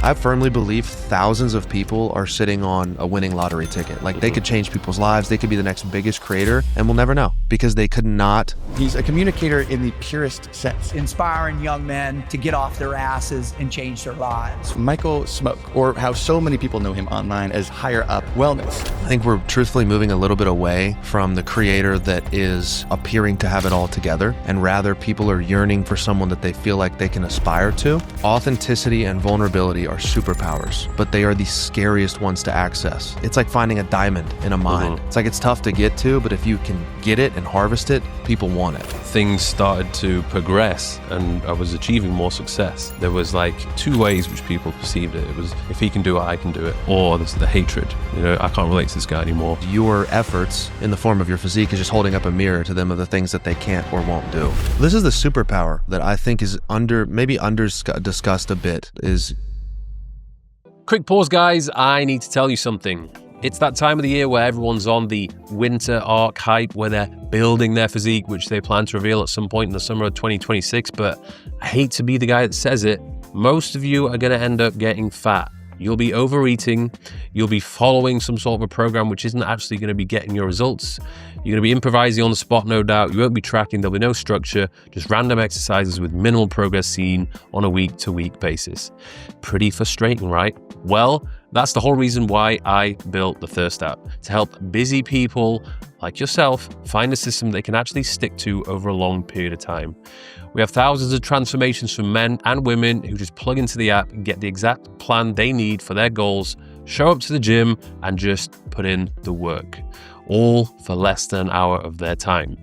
I firmly believe thousands of people are sitting on a winning lottery ticket. Like, they could change people's lives. They could be the next biggest creator, and we'll never know because they could not. He's a communicator in the purest sense. Inspiring young men to get off their asses and change their lives. Michael Smoke, or how so many people know him online as Higher Up Wellness. I think we're truthfully moving a little bit away from the creator that is appearing to have it all together, and rather people are yearning for someone that they feel like they can aspire to. Authenticity and vulnerability are superpowers, but they are the scariest ones to access. It's like finding a diamond in a mine. It's like, it's tough to get to, but if you can get it and harvest it, people want it. Things started to progress and I was achieving more success. There was like two ways which people perceived it. It was, if he can do it, I can do it. Or there's the hatred. You know, I can't relate to this guy anymore. Your efforts in the form of your physique is just holding up a mirror to them of the things that they can't or won't do. This is the superpower that I think is maybe discussed a bit is... Quick pause, guys. I need to tell you something. It's that time of the year where everyone's on the winter arc hype, where they're building their physique, which they plan to reveal at some point in the summer of 2026. But I hate to be the guy that says it. Most of you are going to end up getting fat. You'll be overeating. You'll be following some sort of a program which isn't actually going to be getting your results. You're going to be improvising on the spot, no doubt. You won't be tracking. There'll be no structure, just random exercises with minimal progress seen on a week-to-week basis. Pretty frustrating, right? Well, that's the whole reason why I built the Thirst app, to help busy people like yourself find a system they can actually stick to over a long period of time. We have thousands of transformations from men and women who just plug into the app and get the exact plan they need for their goals, show up to the gym, and just put in the work, all for less than an hour of their time.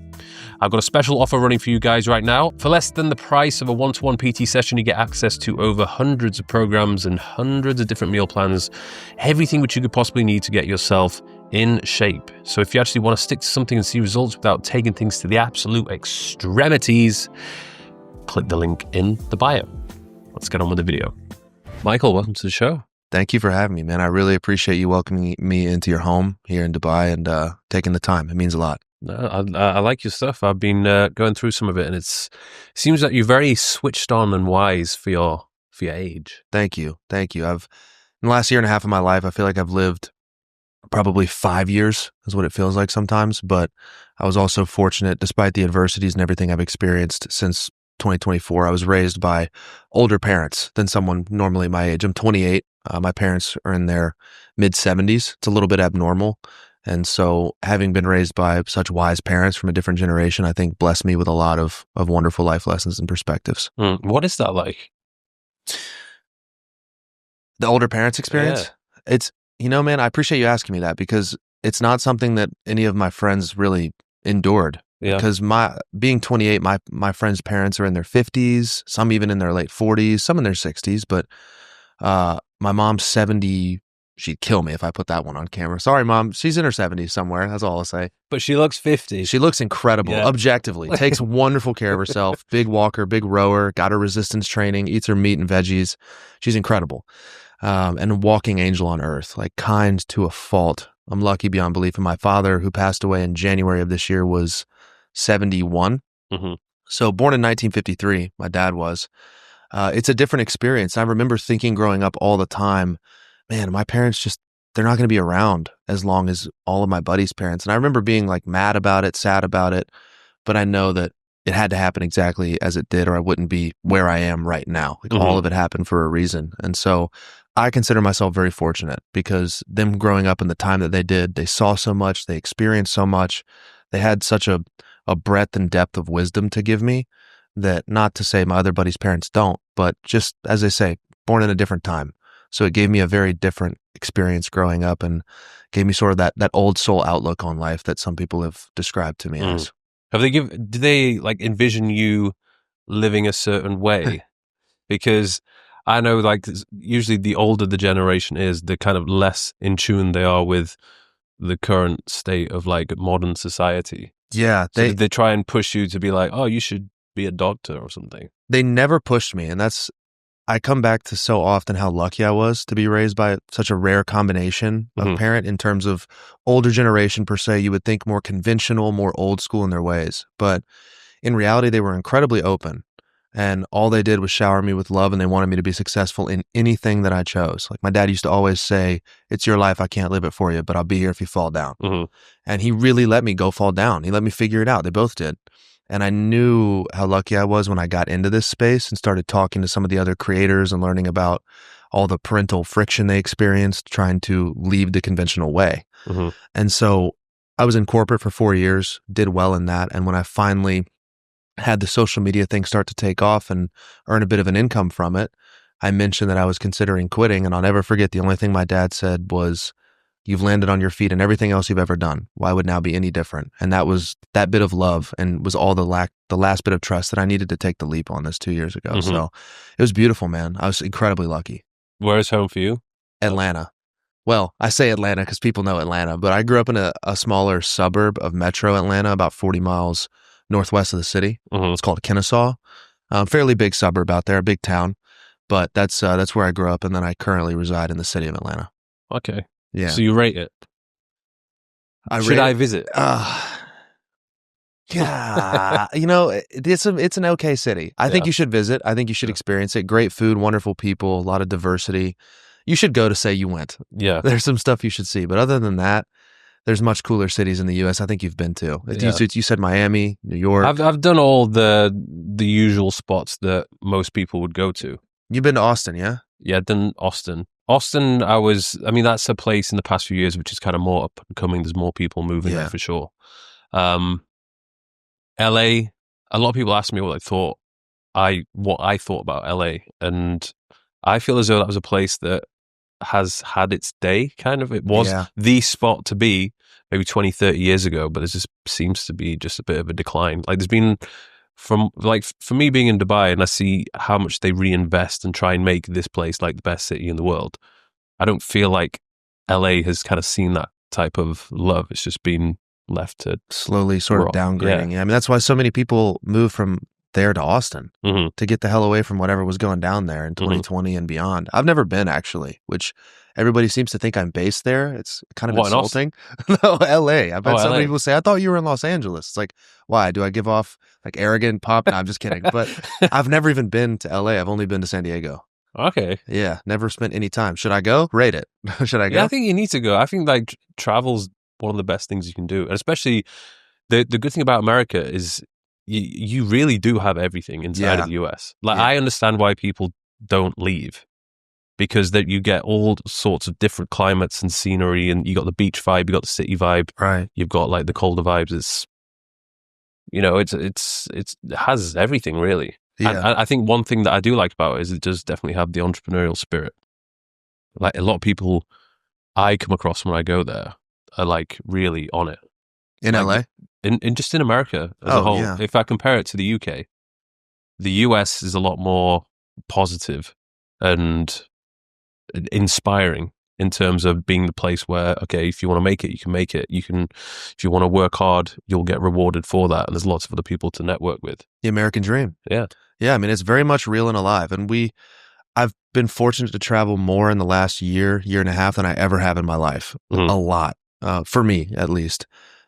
I've got a special offer running for you guys right now. For less than the price of a one-to-one PT session, you get access to over hundreds of programs and hundreds of different meal plans, everything which you could possibly need to get yourself in shape. So if you actually want to stick to something and see results without taking things to the absolute extremities, click the link in the bio. Let's get on with the video. Michael, welcome to the show. Thank you for having me, man. I really appreciate you welcoming me into your home here in Dubai and taking the time. It means a lot. No, I like your stuff. I've been going through some of it, and it seems that you're very switched on and wise for your age. Thank you. In the last year and a half of my life, I feel like I've lived probably 5 years is what it feels like sometimes. But I was also fortunate, despite the adversities and everything I've experienced since 2024. I was raised by older parents than someone normally my age. I'm 28. My parents are in their mid-70s. It's a little bit abnormal. And so having been raised by such wise parents from a different generation, I think blessed me with a lot of wonderful life lessons and perspectives. What is that like? The older parents experience? Yeah. It's, man, I appreciate you asking me that because it's not something that any of my friends really endured. Yeah. Because being 28, my friends' parents are in their 50s, some even in their late 40s, some in their 60s, but my mom's 70. She'd kill me if I put that one on camera. Sorry, Mom. She's in her 70s somewhere. That's all I'll say. But she looks 50. She looks incredible, objectively. Takes wonderful care of herself. Big walker, big rower, got her resistance training, eats her meat and veggies. She's incredible. And a walking angel on earth, like kind to a fault. I'm lucky beyond belief. And my father, who passed away in January of this year, was 71. Mm-hmm. So born in 1953, my dad was. It's a different experience. I remember thinking growing up all the time, man, my parents they're not going to be around as long as all of my buddies' parents. And I remember being like mad about it, sad about it, but I know that it had to happen exactly as it did or I wouldn't be where I am right now. Like all of it happened for a reason. And so I consider myself very fortunate because them growing up in the time that they did, they saw so much, they experienced so much, they had such a breadth and depth of wisdom to give me that, not to say my other buddies' parents don't, but just as they say, born in a different time. So it gave me a very different experience growing up and gave me sort of that old soul outlook on life that some people have described to me as. Do they like envision you living a certain way? Because I know like usually the older the generation is, the kind of less in tune they are with the current state of like modern society. Yeah. So they try and push you to be like, oh, you should be a doctor or something. They never pushed me. And I come back to so often how lucky I was to be raised by such a rare combination of parent in terms of older generation per se. You would think more conventional, more old school in their ways. But in reality, they were incredibly open. And all they did was shower me with love, and they wanted me to be successful in anything that I chose. Like my dad used to always say, it's your life. I can't live it for you, but I'll be here if you fall down. And he really let me go fall down. He let me figure it out. They both did. And I knew how lucky I was when I got into this space and started talking to some of the other creators and learning about all the parental friction they experienced trying to leave the conventional way. And so I was in corporate for 4 years, did well in that. And when I finally had the social media thing start to take off and earn a bit of an income from it, I mentioned that I was considering quitting. And I'll never forget, the only thing my dad said was, you've landed on your feet and everything else you've ever done. Why would now be any different? And that was that bit of love and was all the last bit of trust that I needed to take the leap on this 2 years ago. So it was beautiful, man. I was incredibly lucky. Where is home for you? Atlanta. Well, I say Atlanta because people know Atlanta, but I grew up in a smaller suburb of metro Atlanta, about 40 miles northwest of the city. It's called Kennesaw. Fairly big suburb out there, a big town, but that's where I grew up, and then I currently reside in the city of Atlanta. Okay. Yeah. So you rate it? Should I visit? Yeah, it's an okay city. I think you should visit. I think you should experience it. Great food, wonderful people, a lot of diversity. You should go to say you went. Yeah. There's some stuff you should see. But other than that, there's much cooler cities in the U.S. I think you've been to. Yeah. You said Miami, New York. I've done all the usual spots that most people would go to. You've been to Austin, yeah? Yeah, I've done Austin. Austin, that's a place in the past few years which is kind of more up and coming. There's more people moving there for sure. LA, a lot of people ask me what I thought about LA, and I feel as though that was a place that has had its day, kind of. It was the spot to be maybe 20, 30 years ago, but there just seems to be just a bit of a decline. Like there's been, for me being in Dubai, and I see how much they reinvest and try and make this place like the best city in the world. I don't feel like LA has kind of seen that type of love. It's just been left to slowly sort of downgrading. Yeah. I mean, that's why so many people move from there to Austin to get the hell away from whatever was going down there in 2020 and beyond. I've never been, actually, which everybody seems to think I'm based there. It's kind of insulting. No, LA. I've had so many people say, I thought you were in Los Angeles. It's like, why? Do I give off like arrogant pop? No, I'm just kidding. But I've never even been to LA. I've only been to San Diego. Okay. Yeah. Never spent any time. Should I go? Rate it. Should I go? Yeah, I think you need to go. I think like travel's one of the best things you can do. And especially the good thing about America is you really do have everything inside of the US. Like I understand why people don't leave, because that you get all sorts of different climates and scenery, and you got the beach vibe, you got the city vibe, right? You've got like the colder vibes. It's it has everything really. Yeah. And I think one thing that I do like about it is it does definitely have the entrepreneurial spirit. Like a lot of people I come across when I go there are like really on it. In LA? In just in America as a whole. Yeah. If I compare it to the UK, the US is a lot more positive and inspiring in terms of being the place where, okay, if you want to make it, you can make it. If you want to work hard, you'll get rewarded for that. And there's lots of other people to network with. The American dream. Yeah. Yeah. I mean, it's very much real and alive. And I've been fortunate to travel more in the last year and a half than I ever have in my life. A lot, for me at least.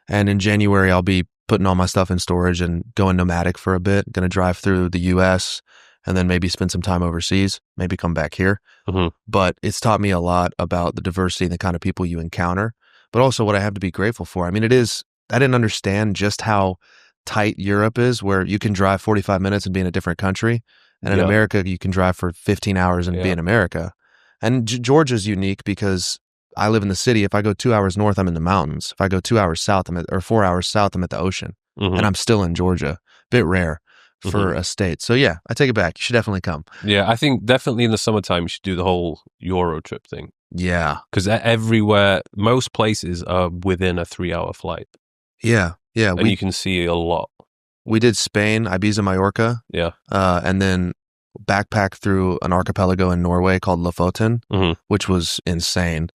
And in January, I'll be putting all my stuff in storage and going nomadic for a bit. Going to drive through the U.S. and then maybe spend some time overseas, maybe come back here. But it's taught me a lot about the diversity and the kind of people you encounter, but also what I have to be grateful for. I mean, I didn't understand just how tight Europe is, where you can drive 45 minutes and be in a different country. And in America, you can drive for 15 hours and be in America. And Georgia's unique because I live in the city. If I go 2 hours north, I'm in the mountains. If I go 2 hours south, or 4 hours south, I'm at the ocean. And I'm still in Georgia. Bit rare for a state. So yeah, I take it back. You should definitely come. Yeah, I think definitely in the summertime, you should do the whole Euro trip thing. Yeah. Because everywhere, most places are within a 3-hour flight. Yeah. Yeah. And you can see a lot. We did Spain, Ibiza, Mallorca. Yeah. And then backpack through an archipelago in Norway called Lofoten, which was insane.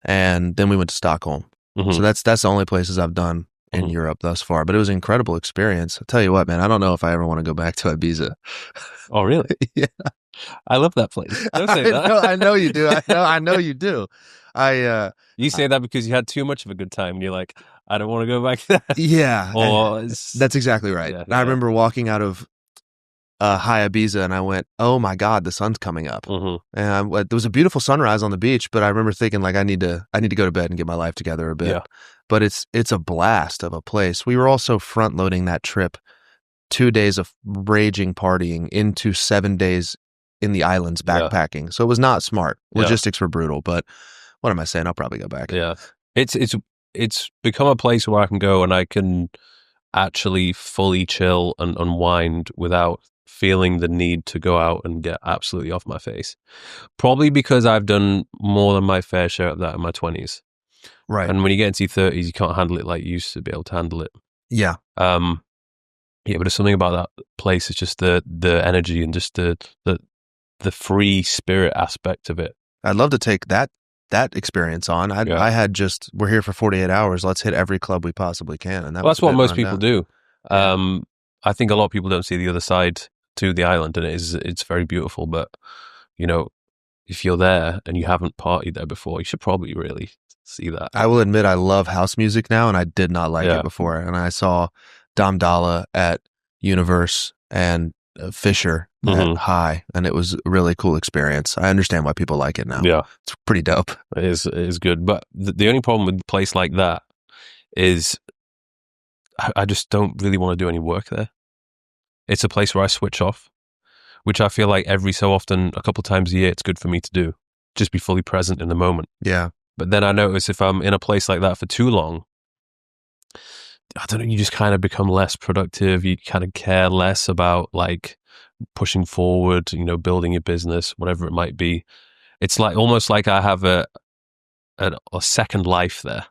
And then we went to Stockholm. So that's the only places I've done in Europe thus far. But it was an incredible experience. I'll tell you what, man, I don't know if I ever want to go back to Ibiza. Oh, really? Yeah. I love that place. Don't say that. I know you do. I know you do. You say that because you had too much of a good time and you're like, I don't want to go back there. Yeah. Or that's exactly right. Yeah, I remember walking out of high Ibiza, and I went, oh my God, the sun's coming up. Mhm. And there was a beautiful sunrise on the beach, but I remember thinking like I need to go to bed and get my life together a bit. Yeah. But it's a blast of a place. We were also front loading that trip, 2 days of raging partying into 7 days in the islands backpacking. So it was not smart. Logistics were brutal, but what am I saying? I'll probably go back. Yeah. It's become a place where I can go and I can actually fully chill and unwind without feeling the need to go out and get absolutely off my face. Probably because I've done more than my fair share of that in my 20s. Right. And when you get into your 30s, you can't handle it like you used to be able to handle it. Yeah. Yeah, but there's something about that place. It's just the energy and just the free spirit aspect of it. I'd love to take that experience on. I had just, we're here for 48 hours. Let's hit every club we possibly can. And that's what most people do. Yeah. I think a lot of people don't see the other side to the island, and it's very beautiful. But if you're there and you haven't partied there before, you should probably really see that. I will admit I love house music now, and I did not like it before. And I saw Dom Dalla at Universe and Fisher at High, and it was a really cool experience. I understand why people like it now. Yeah, it's pretty dope. It is good. But the only problem with a place like that is I just don't really want to do any work there. It's a place where I switch off, which I feel like every so often, a couple times a year, it's good for me to do. Just be fully present in the moment. Yeah. But then I notice if I'm in a place like that for too long, I don't know, you just kind of become less productive. You kind of care less about like pushing forward, building your business, whatever it might be. It's like almost like I have a second life there,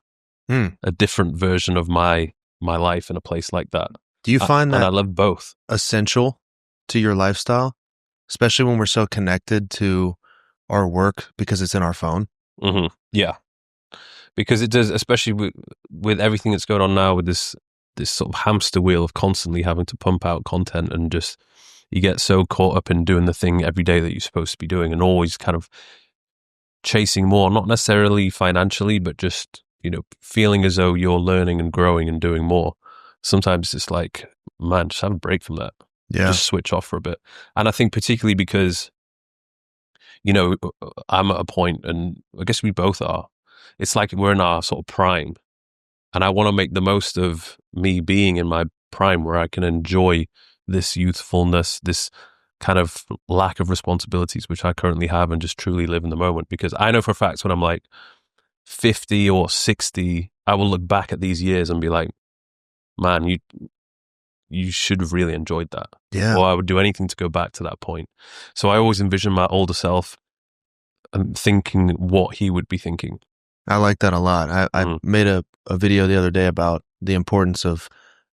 a different version of my life in a place like that. Do you find that I love both essential to your lifestyle, especially when we're so connected to our work because it's in our phone? Mm-hmm. Yeah, because it does, especially with everything that's going on now with this sort of hamster wheel of constantly having to pump out content, and just you get so caught up in doing the thing every day that you're supposed to be doing, and always kind of chasing more, not necessarily financially, but just feeling as though you're learning and growing and doing more. Sometimes it's like, man, just have a break from that. Yeah. Just switch off for a bit. And I think particularly because, I'm at a point, and I guess we both are, it's like we're in our sort of prime. And I want to make the most of me being in my prime where I can enjoy this youthfulness, this kind of lack of responsibilities, which I currently have, and just truly live in the moment. Because I know for a fact when I'm like 50 or 60, I will look back at these years and be like, man, you should have really enjoyed that. Yeah. Or I would do anything to go back to that point. So I always envision my older self and thinking what he would be thinking. I like that a lot. I made a video the other day about the importance of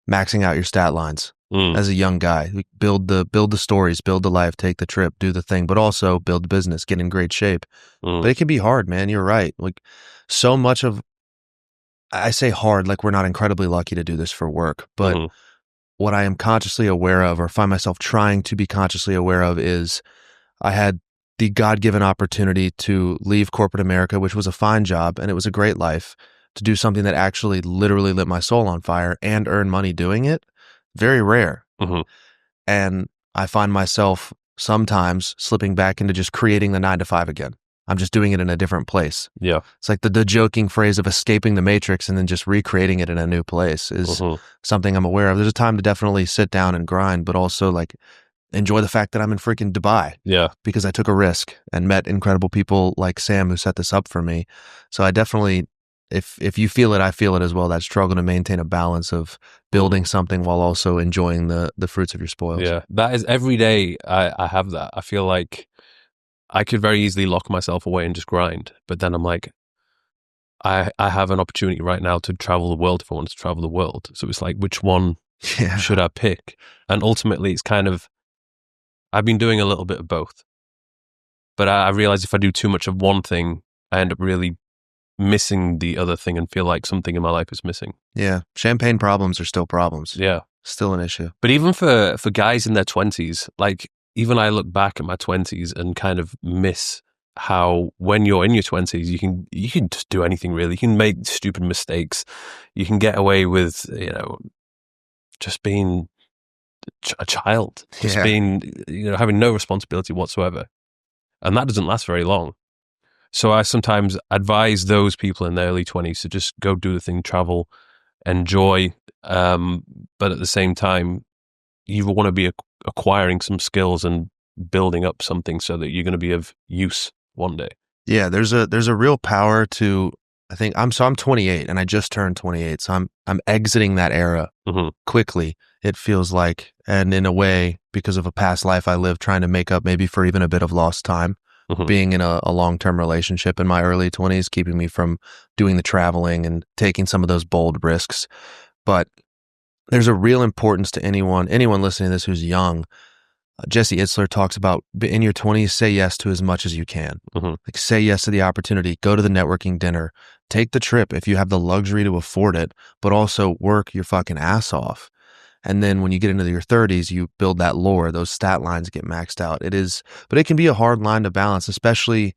maxing out your stat lines as a young guy. Build the stories, build the life, take the trip, do the thing, but also build the business, get in great shape. But it can be hard, man. You're right. Like so much of, I say hard, like we're not incredibly lucky to do this for work, but what I am consciously aware of, or find myself trying to be consciously aware of, is I had the God-given opportunity to leave corporate America, which was a fine job and it was a great life, to do something that actually literally lit my soul on fire and earn money doing it. Very rare. And I find myself sometimes slipping back into just creating the 9-to-5 again. I'm just doing it in a different place. Yeah. It's like the joking phrase of escaping the matrix and then just recreating it in a new place is something I'm aware of. There's a time to definitely sit down and grind, but also like enjoy the fact that I'm in freaking Dubai. Yeah. Because I took a risk and met incredible people like Sam who set this up for me. So I definitely, if you feel it, I feel it as well. That struggle to maintain a balance of building something while also enjoying the fruits of your spoils. Yeah. That is every day I have that. I feel like I could very easily lock myself away and just grind. But then I'm like, I have an opportunity right now to travel the world if I want to travel the world. So it's like, which one should I pick? And ultimately, it's kind of, I've been doing a little bit of both. But I realize if I do too much of one thing, I end up really missing the other thing and feel like something in my life is missing. Yeah. Champagne problems are still problems. Yeah. Still an issue. But even for guys in their 20s, like, even I look back at my 20s and kind of miss how when you're in your 20s, you can just do anything really. You can make stupid mistakes. You can get away with, just being a child, just Yeah. being, having no responsibility whatsoever. And that doesn't last very long. So I sometimes advise those people in their early 20s to just go do the thing, travel, enjoy. But at the same time, you want to be acquiring some skills and building up something so that you're going to be of use one day. Yeah, there's a real power to, I think I'm 28 and I just turned 28. So I'm exiting that era quickly. It feels like, and in a way, because of a past life I lived, trying to make up maybe for even a bit of lost time, being in a long-term relationship in my early 20s, keeping me from doing the traveling and taking some of those bold risks. But there's a real importance to anyone listening to this who's young. Jesse Itzler talks about in your 20s, say yes to as much as you can. Like say yes to the opportunity, go to the networking dinner, take the trip if you have the luxury to afford it, but also work your fucking ass off. And then when you get into your 30s, you build that lore, those stat lines get maxed out. But it can be a hard line to balance, especially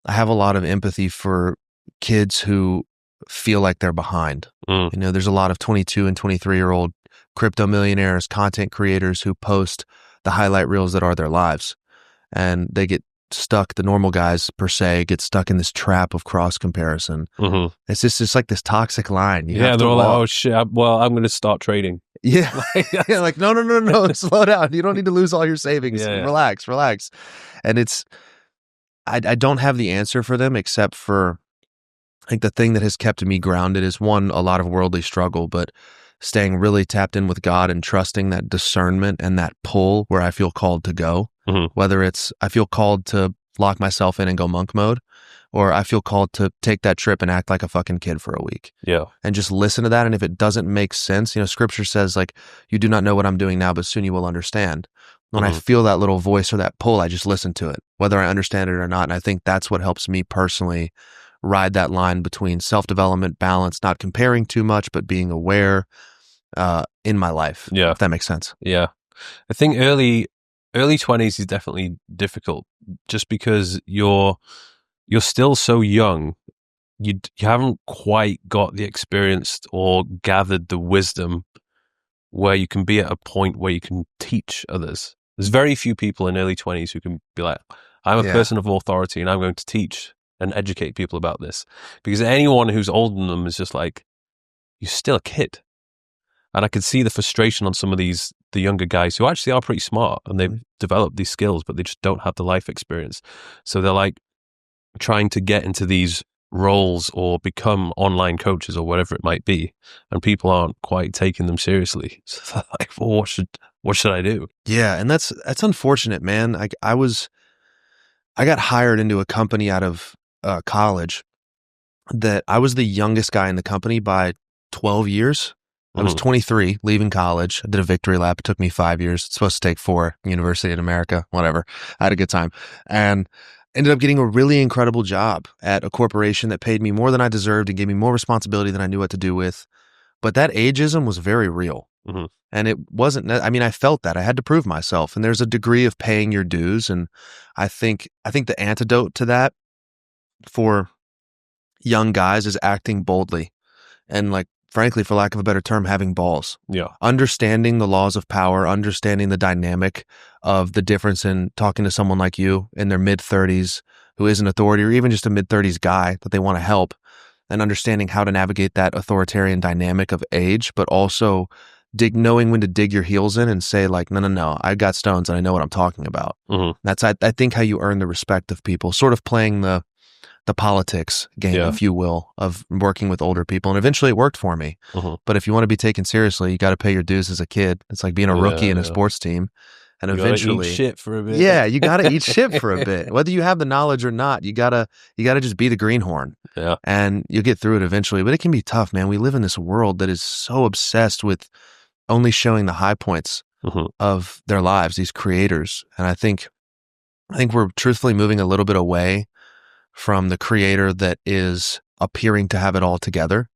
I have a lot of empathy for kids who feel like they're behind. There's a lot of 22 and 23-year-old crypto millionaires, content creators who post the highlight reels that are their lives. And they get stuck, the normal guys per se, get stuck in this trap of cross comparison. It's just like this toxic line. They're all like, oh shit, I'm going to start trading. Yeah. Yeah, like, no, slow down. You don't need to lose all your savings. Yeah. Relax. And I don't have the answer for them except for, I think the thing that has kept me grounded is one, a lot of worldly struggle, but staying really tapped in with God and trusting that discernment and that pull where I feel called to go, whether it's I feel called to lock myself in and go monk mode, or I feel called to take that trip and act like a fucking kid for a week. Yeah. And just listen to that. And if it doesn't make sense, scripture says like, you do not know what I'm doing now, but soon you will understand. When I feel that little voice or that pull, I just listen to it, whether I understand it or not. And I think that's what helps me personally ride that line between self-development, balance, not comparing too much, but being aware in my life. Yeah. If that makes sense. Yeah. I think early 20s is definitely difficult just because you're still so young. You haven't quite got the experience or gathered the wisdom where you can be at a point where you can teach others. There's very few people in early 20s who can be like, I'm a person of authority and I'm going to teach and educate people about this. Because anyone who's older than them is just like, you're still a kid. And I could see the frustration on some of the younger guys who actually are pretty smart and they've developed these skills, but they just don't have the life experience. So they're like trying to get into these roles or become online coaches or whatever it might be. And people aren't quite taking them seriously. So they're like, well, what should I do? Yeah. And that's unfortunate, man. I got hired into a company out of college that I was the youngest guy in the company by 12 years. I was 23, leaving college. I did a victory lap. It took me 5 years. It's supposed to take 4. University in America, whatever. I had a good time. And ended up getting a really incredible job at a corporation that paid me more than I deserved and gave me more responsibility than I knew what to do with. But that ageism was very real. And it wasn't, I felt that. I had to prove myself. And there's a degree of paying your dues. And I think the antidote to that for young guys is acting boldly and frankly, for lack of a better term, having balls. Yeah. Understanding the laws of power, understanding the dynamic of the difference in talking to someone like you in their mid-30s who is an authority or even just a mid-30s guy that they want to help, and understanding how to navigate that authoritarian dynamic of age, but also knowing when to dig your heels in and say no, I got stones and I know what I'm talking about. That's, I think, how you earn the respect of people, sort of playing the politics game, if you will, of working with older people. And eventually it worked for me. But if you want to be taken seriously, you got to pay your dues as a kid. It's like being a rookie in a sports team. And you eventually eat shit for a bit. Yeah, you got to eat shit for a bit. Whether you have the knowledge or not, you got to just be the greenhorn. Yeah. And you'll get through it eventually. But it can be tough, man. We live in this world that is so obsessed with only showing the high points of their lives, these creators. And I think we're truthfully moving a little bit away from the creator that is appearing to have it all together.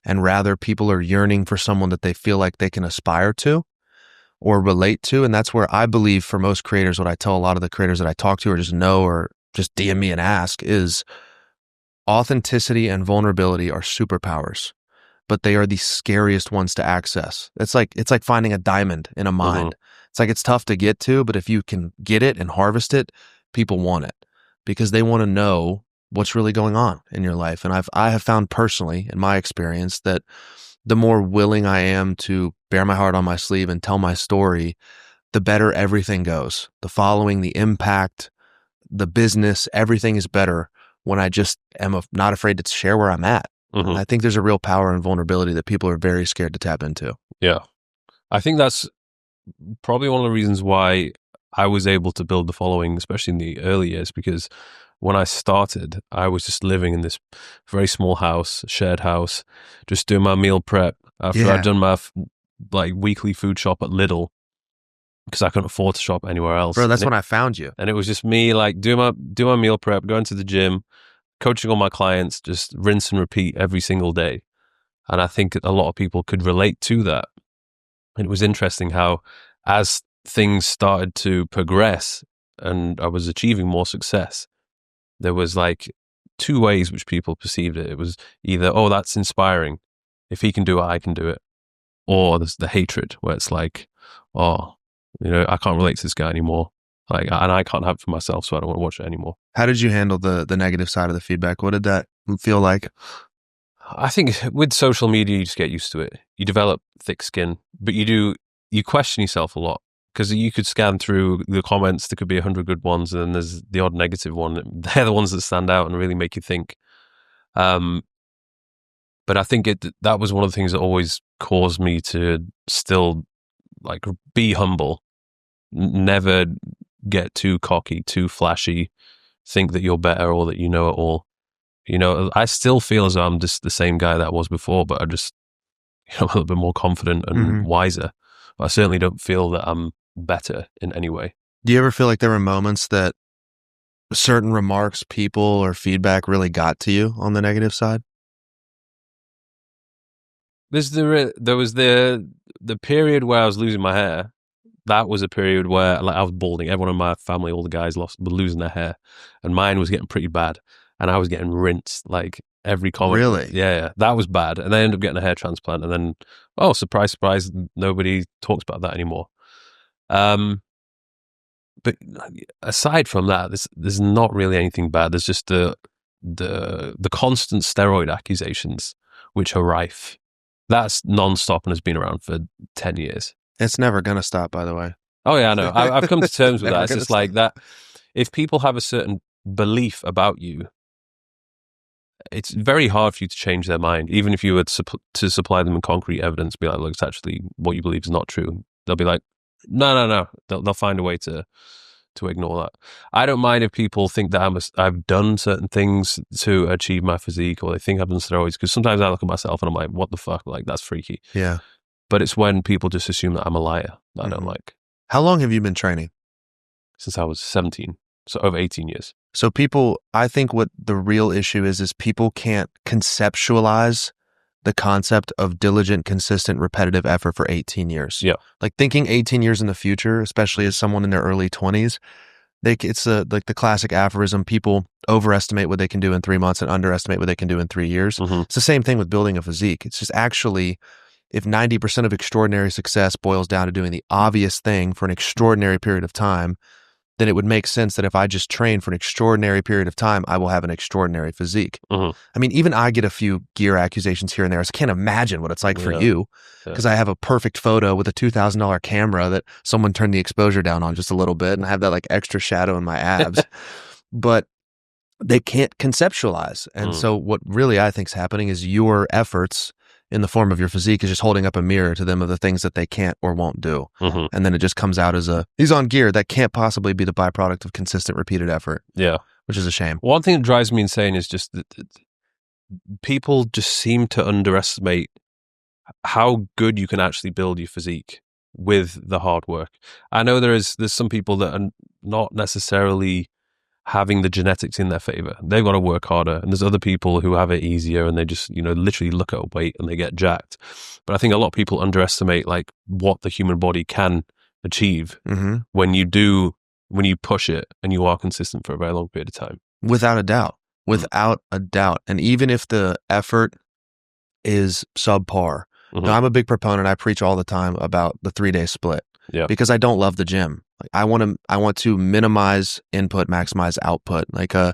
And rather people are yearning for someone that they feel like they can aspire to or relate to. And that's where I believe for most creators, what I tell a lot of the creators that I talk to or just know or just DM me and ask is authenticity and vulnerability are superpowers. but they are the scariest ones to access. It's like finding a diamond in a mine. It's like it's tough to get to, but if you can get it and harvest it, people want it because they want to know what's really going on in your life. And I have found personally in my experience that the more willing I am to bear my heart on my sleeve and tell my story, the better everything goes. The following, the impact, the business, everything is better when I just am not afraid to share where I'm at. I think there's a real power and vulnerability that people are very scared to tap into. Yeah. I think that's probably one of the reasons why I was able to build the following, especially in the early years, because when I started, I was just living in this very small house, shared house, just doing my meal prep after I'd done my weekly food shop at Lidl because I couldn't afford to shop anywhere else. Bro, that's when I found you. And it was just me like do my meal prep, going to the gym, coaching all my clients, just rinse and repeat every single day. And I think a lot of people could relate to that. And it was interesting how as things started to progress and I was achieving more success, there was like two ways which people perceived it. It was either, oh, that's inspiring. If he can do it, I can do it. Or there's the hatred where it's like, oh, I can't relate to this guy anymore. And I can't have it for myself, so I don't want to watch it anymore. How did you handle the negative side of the feedback? What did that feel like? I think with social media, you just get used to it. You develop thick skin, but you question yourself a lot. Because you could scan through the comments, there could be 100 good ones, and then there's the odd negative one. They're the ones that stand out and really make you think. But I think that was one of the things that always caused me to still be humble, never get too cocky, too flashy, think that you're better or that you know it all. I still feel as though I'm just the same guy that I was before, but I'm just a little bit more confident and wiser. But I certainly don't feel that I'm better in any way. Do you ever feel like there were moments that certain remarks, people, or feedback really got to you on the negative side? There was the period where I was losing my hair. That was a period where I was balding. Everyone in my family, all the guys were losing their hair, and mine was getting pretty bad. And I was getting rinsed every comment. Really? Yeah, that was bad. And I ended up getting a hair transplant. And then, oh, surprise, surprise, nobody talks about that anymore. But aside from that, there's not really anything bad. There's just the constant steroid accusations, which are rife. That's nonstop and has been around for 10 years. It's never going to stop, by the way. Oh, yeah, I know. I've come to terms with that. It's just like that. If people have a certain belief about you, it's very hard for you to change their mind. Even if you were to supply them with concrete evidence, be like, look, it's actually what you believe is not true. They'll be like, no. They'll find a way to ignore that. I don't mind if people think that I've done certain things to achieve my physique, or they think I've done steroids, because sometimes I look at myself and I'm like, what the fuck? That's freaky. Yeah. But it's when people just assume that I'm a liar that I don't like. How long have you been training? Since I was 17. So over 18 years. So I think what the real issue is people can't conceptualize the concept of diligent, consistent, repetitive effort for 18 years. Yeah. Thinking 18 years in the future, especially as someone in their early 20s, it's the classic aphorism, people overestimate what they can do in 3 months and underestimate what they can do in 3 years. It's the same thing with building a physique. It's just actually, if 90% of extraordinary success boils down to doing the obvious thing for an extraordinary period of time, then it would make sense that if I just train for an extraordinary period of time, I will have an extraordinary physique. I mean, even I get a few gear accusations here and there. So I can't imagine what it's like for you, because I have a perfect photo with a $2,000 camera that someone turned the exposure down on just a little bit, and I have that extra shadow in my abs. But they can't conceptualize. And so what really I think is happening is your efforts in the form of your physique is just holding up a mirror to them of the things that they can't or won't do. And then it just comes out as he's on gear. That can't possibly be the byproduct of consistent, repeated effort. Yeah. Which is a shame. One thing that drives me insane is just that people just seem to underestimate how good you can actually build your physique with the hard work. I know there's some people that are not necessarily having the genetics in their favor. They've got to work harder. And there's other people who have it easier and they just, literally look at a weight and they get jacked. But I think a lot of people underestimate what the human body can achieve when you push it and you are consistent for a very long period of time. Without a doubt. And even if the effort is subpar. Mhm. Now, I'm a big proponent. I preach all the time about the 3-day split Yeah. because I don't love the gym. Like, I want to minimize input, maximize output. Like a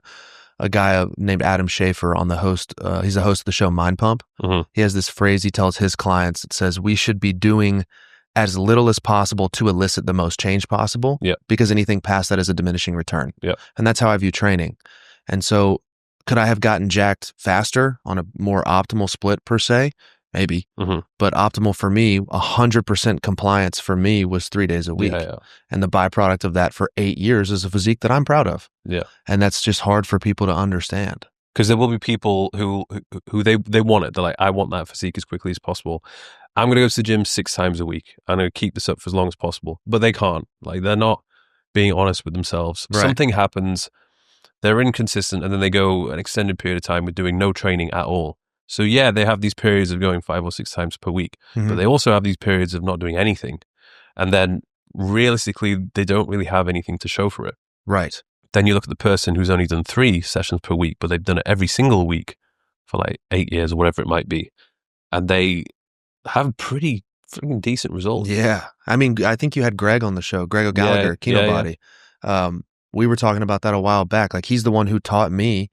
guy named Adam Schafer on the host, he's the host of the show Mind Pump. Mhm. He has this phrase he tells his clients. It says, we should be doing as little as possible to elicit the most change possible. Yeah. Because anything past that is a diminishing return. Yeah. And that's how I view training. And so could I have gotten jacked faster on a more optimal split per se? Maybe. Mhm. But optimal for me, 100% compliance for me was 3 days a week. Yeah. And the byproduct of that for 8 years is a physique that I'm proud of. Yeah. And that's just hard for people to understand. Because there will be people who they want it. They're like, I want that physique as quickly as possible. I'm going to go to the gym 6 times a week. I'm going to keep this up for as long as possible. But they can't. Like, they're not being honest with themselves. Right. Something happens, they're inconsistent, and then they go an extended period of time with doing no training at all. So yeah, they have these periods of going 5 or 6 times per week, but they also have these periods of not doing anything. And then realistically, they don't really have anything to show for it. Right. Then you look at the person who's only done 3 sessions per week, but they've done it every single week for like 8 years or whatever it might be. And they have pretty freaking decent results. Yeah. I mean, I think you had Greg on the show, Greg O'Gallagher, Kino Body. We were talking about that a while back. Like, he's the one who taught me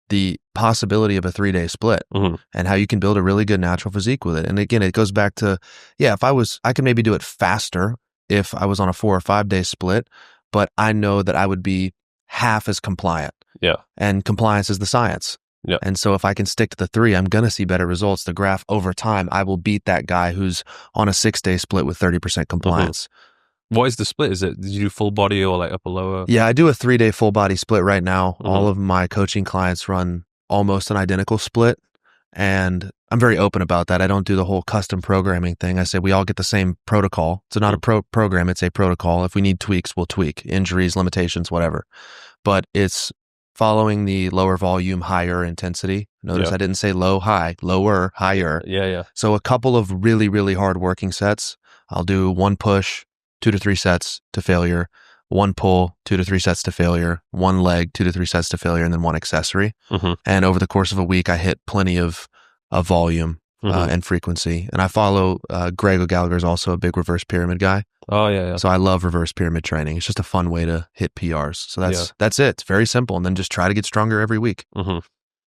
the possibility of a 3-day split and how you can build a really good natural physique with it. And again, it goes back to, if I could maybe do it faster if I was on a 4 or 5 day split, but I know that I would be half as compliant. Yeah. And compliance is the science. Yeah. And so if I can stick to the 3, I'm going to see better results. The graph over time, I will beat that guy who's on a 6-day split with 30% compliance. What is the split? Is it, did you do full body or like upper lower? Yeah, I do a 3-day full body split right now. All of my coaching clients run almost an identical split. And I'm very open about that. I don't do the whole custom programming thing. I say we all get the same protocol. It's not a program, it's a protocol. If we need tweaks, we'll tweak. Injuries, limitations, whatever. But it's following the lower volume, higher intensity. Notice I didn't say low, high, lower, higher. Yeah. So a couple of really, really hard working sets. I'll do 1 push, 2 to 3 sets to failure, 1 pull, 2 to 3 sets to failure, 1 leg, 2 to 3 sets to failure, and then 1 accessory. And over the course of a week, I hit plenty of volume and frequency. And I follow Greg O'Gallagher is also a big reverse pyramid guy. Oh, yeah. So I love reverse pyramid training. It's just a fun way to hit PRs. So that's it. It's very simple. And then just try to get stronger every week.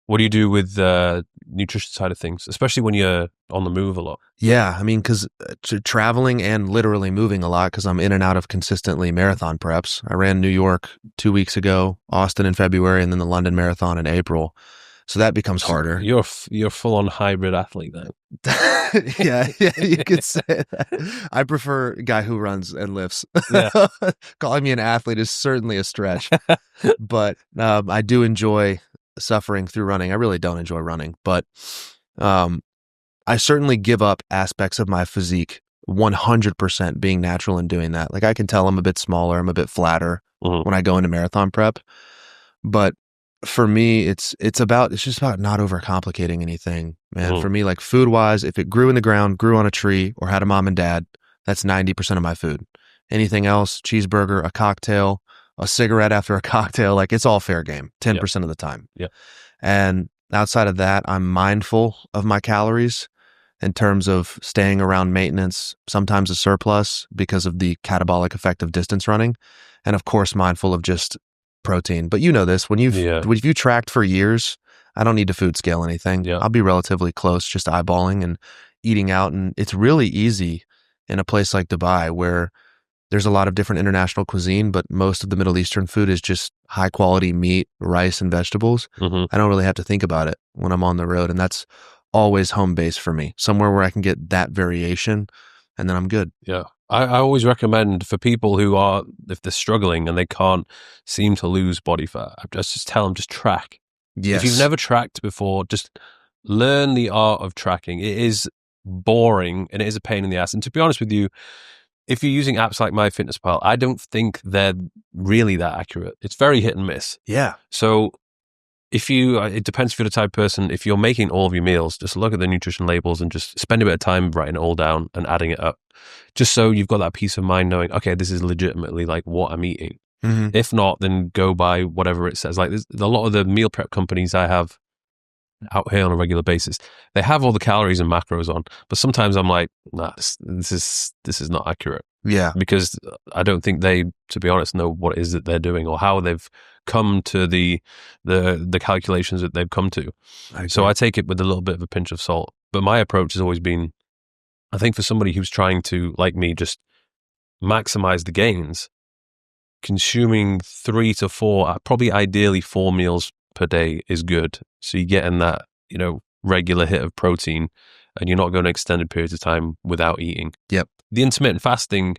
What do you do with the nutrition side of things, especially when you're on the move a lot? Yeah, I mean, because traveling and literally moving a lot, because I'm in and out of consistently marathon preps. I ran New York 2 weeks ago, Austin in February, and then the London Marathon in April. So that becomes harder. You're full-on hybrid athlete then. yeah, you could say that. I prefer a guy who runs and lifts. Yeah. Calling me an athlete is certainly a stretch, but I do enjoy suffering through running. I really don't enjoy running, but I certainly give up aspects of my physique 100% being natural in doing that. Like, I can tell I'm a bit smaller, I'm a bit flatter when I go into marathon prep, but for me, it's just about not overcomplicating anything, man. For me, like food wise, if it grew in the ground, grew on a tree, or had a mom and dad, that's 90% of my food. Anything else, cheeseburger, a cocktail, a cigarette after a cocktail, like it's all fair game 10% of the time. Yeah. And outside of that, I'm mindful of my calories in terms of staying around maintenance, sometimes a surplus because of the catabolic effect of distance running. And of course, mindful of just protein. But you know this, when if you tracked for years, I don't need to food scale anything. Yeah. I'll be relatively close, just eyeballing and eating out. And it's really easy in a place like Dubai where there's a lot of different international cuisine, but most of the Middle Eastern food is just high quality meat, rice, and vegetables. I don't really have to think about it when I'm on the road. And that's always home base for me, somewhere where I can get that variation, and then I'm good. Yeah. I always recommend for people who are, if they're struggling and they can't seem to lose body fat, I just tell them, just track. Yes. If you've never tracked before, just learn the art of tracking. It is boring and it is a pain in the ass. And to be honest with you, if you're using apps like MyFitnessPal, I don't think they're really that accurate. It's very hit and miss. Yeah. So it depends if you're the type of person, if you're making all of your meals, just look at the nutrition labels and just spend a bit of time writing it all down and adding it up. Just so you've got that peace of mind knowing, okay, this is legitimately like what I'm eating. If not, then go by whatever it says. Like there's a lot of the meal prep companies I have out here on a regular basis, they have all the calories and macros on, but sometimes I'm like, nah, this is not accurate. Yeah. Because I don't think they, to be honest, know what it is that they're doing or how they've come to the calculations that they've come to. So I take it with a little bit of a pinch of salt. But my approach has always been, I think for somebody who's trying to, like me, just maximize the gains, consuming 3 to 4, probably ideally 4 meals per day is good. So you're getting that, regular hit of protein and you're not going extended periods of time without eating. Yep. The intermittent fasting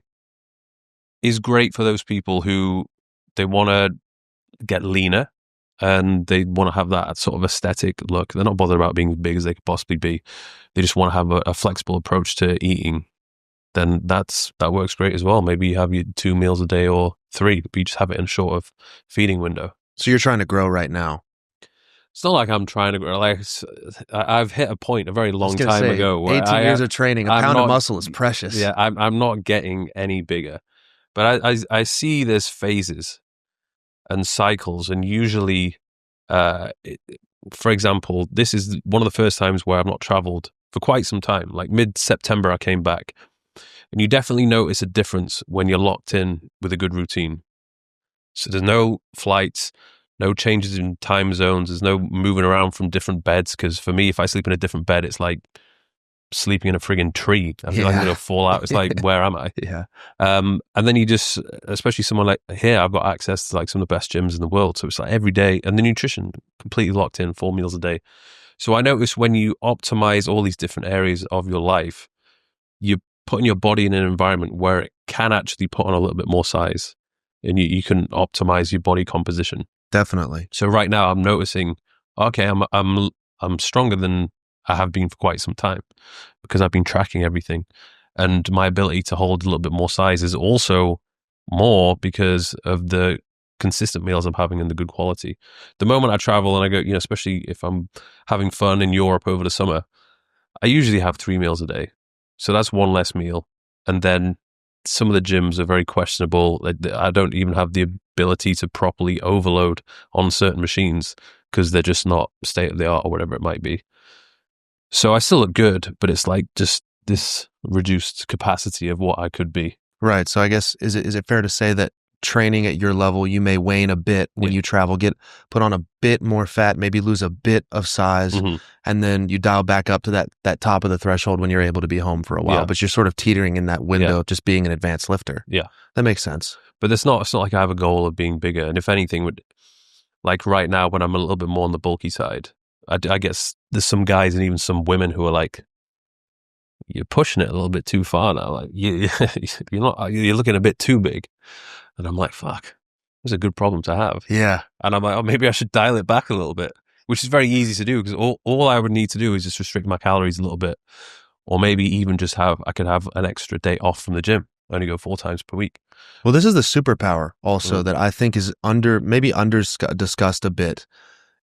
is great for those people who they want to get leaner and they want to have that sort of aesthetic look. They're not bothered about being as big as they could possibly be. They just want to have a flexible approach to eating. Then that works great as well. Maybe you have your 2 meals a day or 3, but you just have it in a short of feeding window. So you're trying to grow right now. It's not like I'm trying to grow. Like I've hit a point a very long time ago where 18 years of training, a pound of muscle is precious. Yeah, I'm not getting any bigger. But I see there's phases and cycles, and usually, for example, this is one of the first times where I've not traveled for quite some time. Like mid-September, I came back, and you definitely notice a difference when you're locked in with a good routine. So there's no flights, no changes in time zones. There's no moving around from different beds. Because for me, if I sleep in a different bed, it's like sleeping in a friggin' tree. I feel like I'm going to fall out. It's like, where am I? Yeah. And then you just, especially someone like here, I've got access to like some of the best gyms in the world. So it's like every day, and the nutrition completely locked in, 4 meals a day. So I notice when you optimize all these different areas of your life, you're putting your body in an environment where it can actually put on a little bit more size, and you can optimize your body composition. Definitely. So right now I'm noticing, okay, I'm stronger than I have been for quite some time because I've been tracking everything, and my ability to hold a little bit more size is also more because of the consistent meals I'm having and the good quality. The moment I travel and I go, especially if I'm having fun in Europe over the summer, I usually have 3 meals a day. So that's 1 less meal. And then some of the gyms are very questionable. I don't even have the ability to properly overload on certain machines because they're just not state of the art or whatever it might be. So I still look good, but it's like just this reduced capacity of what I could be. Right. So I guess, is it fair to say that training at your level, you may wane a bit when you travel, put on a bit more fat, maybe lose a bit of size, and then you dial back up to that top of the threshold when you're able to be home for a while. But you're sort of teetering in that window, just being an advanced lifter. Yeah. That makes sense. But it's not like I have a goal of being bigger. And if anything, like right now when I'm a little bit more on the bulky side, I guess there's some guys and even some women who are like, you're pushing it a little bit too far now. Like you're looking a bit too big. And I'm like, fuck, that's a good problem to have. Yeah. And I'm like, maybe I should dial it back a little bit, which is very easy to do because all I would need to do is just restrict my calories a little bit, or maybe even I could have an extra day off from the gym, only go 4 times per week. Well, this is the superpower also that I think is discussed a bit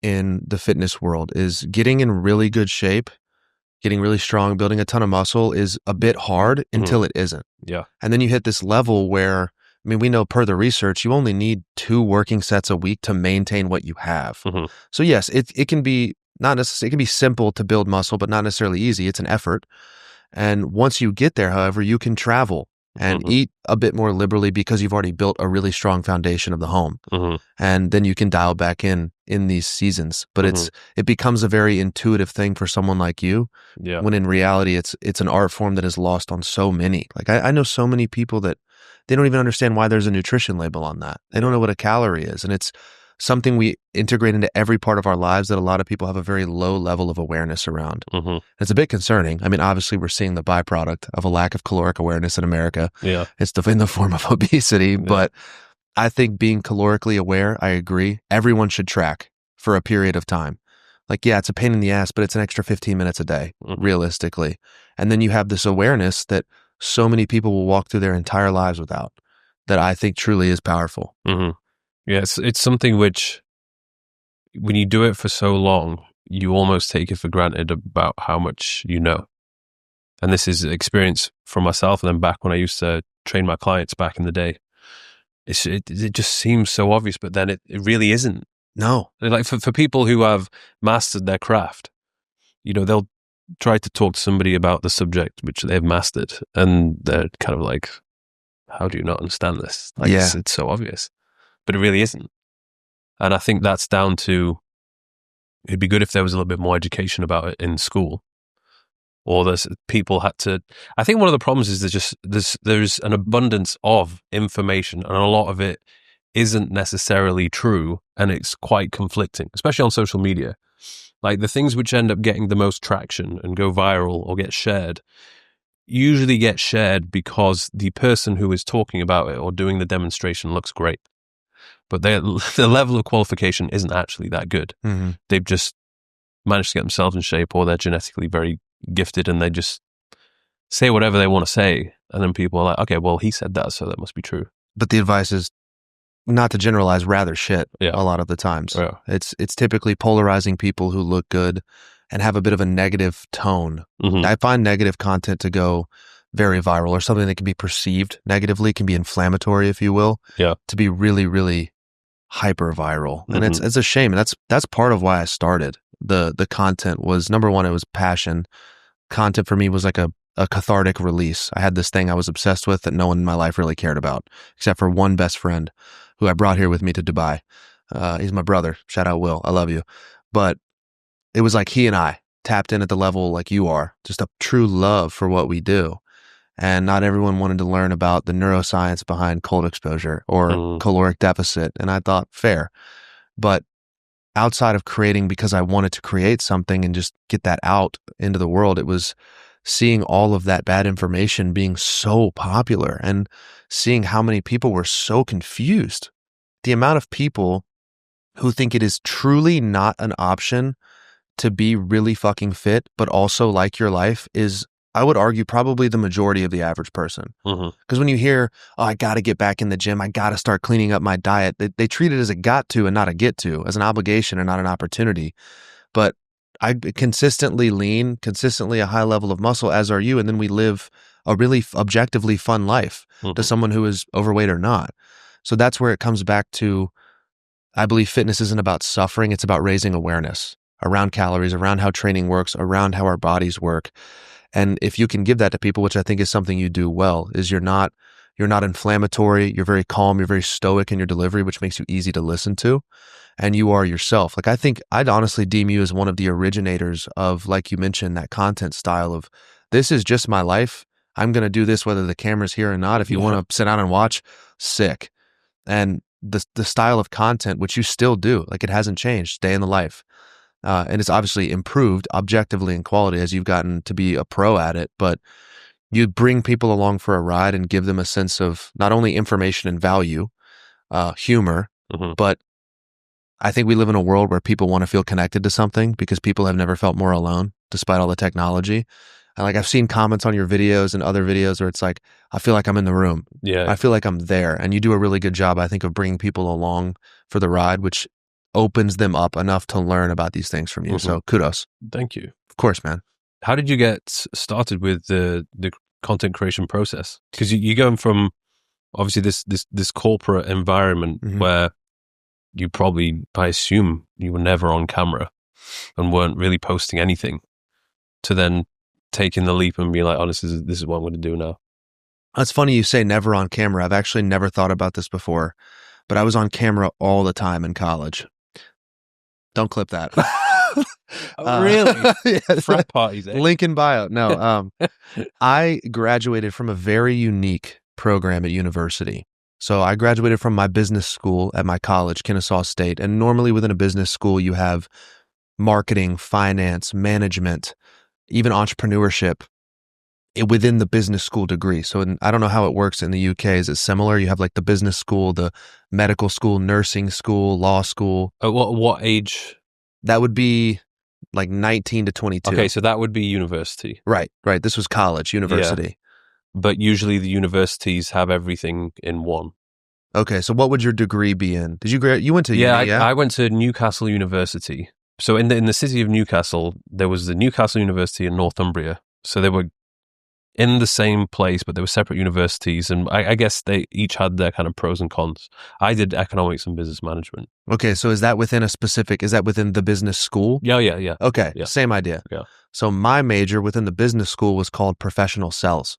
in the fitness world, is getting in really good shape, getting really strong, building a ton of muscle is a bit hard until it isn't. Yeah. And then you hit this level where, we know per the research, you only need 2 working sets a week to maintain what you have. So yes, it can be it can be simple to build muscle, but not necessarily easy. It's an effort. And once you get there, however, you can travel and eat a bit more liberally because you've already built a really strong foundation of the home. And then you can dial back in these seasons. But it becomes a very intuitive thing for someone like you. Yeah. When in reality, it's an art form that is lost on so many. Like I know so many people that they don't even understand why there's a nutrition label on that. They don't know what a calorie is. And it's something we integrate into every part of our lives that a lot of people have a very low level of awareness around. It's a bit concerning. Obviously, we're seeing the byproduct of a lack of caloric awareness in America. Yeah. It's in the form of obesity. Yeah. But I think being calorically aware, I agree. Everyone should track for a period of time. Like, yeah, it's a pain in the ass, but it's an extra 15 minutes a day, realistically. And then you have this awareness that so many people will walk through their entire lives without, that I think truly is powerful. Yeah, it's something which, when you do it for so long, you almost take it for granted about how much you know. And this is experience from myself, and then back when I used to train my clients back in the day. It just seems so obvious, but then it really isn't. No. Like for people who have mastered their craft, they'll try to talk to somebody about the subject which they've mastered, and they're kind of like, how do you not understand this? Like, Yeah. it's so obvious, but it really isn't. And I think that's down to, it'd be good if there was a little bit more education about it in school, or people had to. I think one of the problems is there's an abundance of information, and a lot of it isn't necessarily true, and it's quite conflicting, especially on social media. Like, the things which end up getting the most traction and go viral or get shared usually get shared because the person who is talking about it or doing the demonstration looks great, but the level of qualification isn't actually that good. Mm-hmm. They've just managed to get themselves in shape, or they're genetically very gifted, and they just say whatever they want to say, and then people are like, okay, well, he said that, so that must be true. But the advice is not to generalize, rather shit. Yeah. A lot of the times. Yeah. It's typically polarizing people who look good and have a bit of a negative tone. Mm-hmm. I find negative content to go very viral, or something that can be perceived negatively, can be inflammatory, if you will, to be really, really hyper viral. And it's a shame. And that's part of why I started. The content was, number one, it was passion. Content for me was like a cathartic release. I had this thing I was obsessed with that no one in my life really cared about, except for one best friend who I brought here with me to Dubai. He's my brother. Shout out, Will. I love you. But it was like he and I tapped in at the level like you are, just a true love for what we do. And not everyone wanted to learn about the neuroscience behind cold exposure or caloric deficit. And I thought, fair. But outside of creating because I wanted to create something and just get that out into the world, it was seeing all of that bad information being so popular and seeing how many people were so confused. The amount of people who think it is truly not an option to be really fucking fit, but also like your life is, I would argue, probably the majority of the average person. Because when you hear, oh, I got to get back in the gym, I got to start cleaning up my diet, they treat it as a got to and not a get to, as an obligation and not an opportunity. But I consistently lean, consistently a high level of muscle, as are you, and then we live a really objectively fun life to someone who is overweight or not. So that's where it comes back to, I believe fitness isn't about suffering, it's about raising awareness around calories, around how training works, around how our bodies work. And if you can give that to people, which I think is something you do well, is you're not inflammatory, you're very calm, you're very stoic in your delivery, which makes you easy to listen to, and you are yourself. Like, I think I'd honestly deem you as one of the originators of, like you mentioned, that content style of, this is just my life. I'm going to do this whether the camera's here or not. If you want to sit down and watch, sick. And the style of content, which you still do, like, it hasn't changed, day in the life. And it's obviously improved objectively in quality as you've gotten to be a pro at it, but you bring people along for a ride and give them a sense of not only information and value, humor, but I think we live in a world where people want to feel connected to something because people have never felt more alone despite all the technology. And like, I've seen comments on your videos and other videos where it's like, I feel like I'm in the room. Yeah. I feel like I'm there. And you do a really good job, I think, of bringing people along for the ride, which opens them up enough to learn about these things from you. So kudos. Thank you. Of course, man. How did you get started with the content creation process? Because you're going from obviously this corporate environment where you probably, I assume, you were never on camera and weren't really posting anything, to then taking the leap and being like, oh, this is what I'm going to do now. That's funny you say never on camera. I've actually never thought about this before, but I was on camera all the time in college. Don't clip that. Really? Yeah, frat parties, eh? Link in bio. No, I graduated from a very unique program at university. So I graduated from my business school at my college, Kennesaw State. And normally within a business school, you have marketing, finance, management, even entrepreneurship within the business school degree. So I don't know how it works in the UK. Is it similar? You have like the business school, the medical school, nursing school, law school. What age? That would be like 19 to 22. Okay, so that would be university. Right. This was college, university. Yeah. But usually the universities have everything in one. Okay, so what would your degree be in? Did you went to uni, I went to Newcastle University. So in the city of Newcastle, there was the Newcastle University in Northumbria. So they were in the same place, but they were separate universities. And I guess they each had their kind of pros and cons. I did economics and business management. Okay, so is that within the business school? Yeah. Okay, Yeah. same idea. Yeah. So my major within the business school was called professional sales,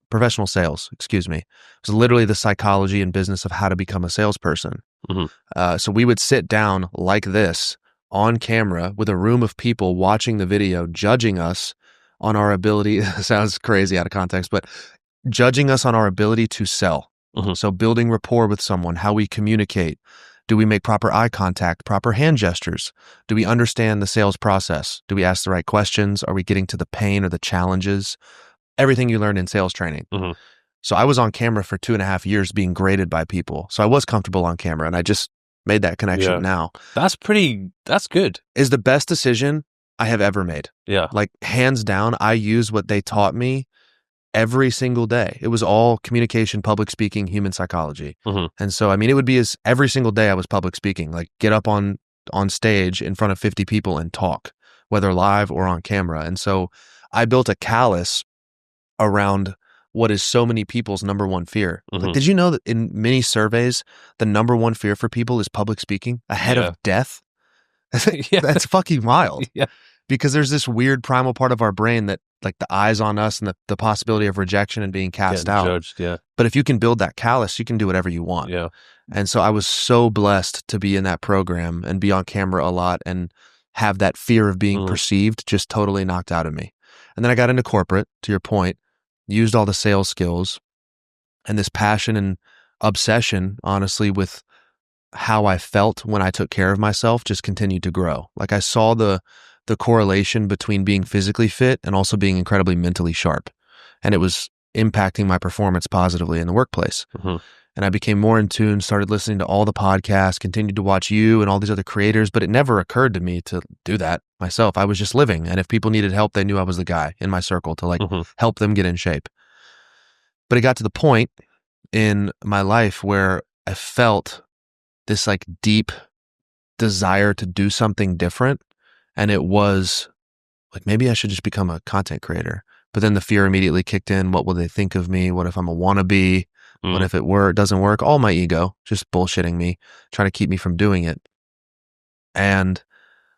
excuse me. It was literally the psychology and business of how to become a salesperson. So we would sit down like this on camera with a room of people watching the video, judging us on our ability, sounds crazy out of context, but judging us on our ability to sell. So building rapport with someone, how we communicate. Do we make proper eye contact, proper hand gestures? Do we understand the sales process? Do we ask the right questions? Are we getting to the pain or the challenges? Everything you learn in sales training. So I was on camera for 2.5 years being graded by people. So I was comfortable on camera, and I just made that connection now. That's good. Is the best decision I have ever made. Yeah. Like hands down, I use what they taught me every single day. It was all communication, public speaking, human psychology. And so, I mean, it would be every single day I was public speaking, like get up on stage in front of 50 people and talk, whether live or on camera. And so I built a callus around what is so many people's number one fear. Like, did you know that in many surveys, the number one fear for people is public speaking ahead of death? That's fucking wild. Because there's this weird primal part of our brain that like the eyes on us and the possibility of rejection and being cast out. Judged, But if you can build that callus, you can do whatever you want. And so I was so blessed to be in that program and be on camera a lot and have that fear of being perceived just totally knocked out of me. And then I got into corporate, to your point, used all the sales skills and this passion and obsession, honestly, with how I felt when I took care of myself just continued to grow. Like I saw the correlation between being physically fit and also being incredibly mentally sharp. And it was impacting my performance positively in the workplace. And I became more in tune, started listening to all the podcasts, continued to watch you and all these other creators, but it never occurred to me to do that myself. I was just living. And if people needed help, they knew I was the guy in my circle to like help them get in shape. But it got to the point in my life where I felt this like deep desire to do something different. And it was like, maybe I should just become a content creator. But then the fear immediately kicked in. What will they think of me? What if I'm a wannabe? What if it doesn't work? All my ego just bullshitting me, trying to keep me from doing it. And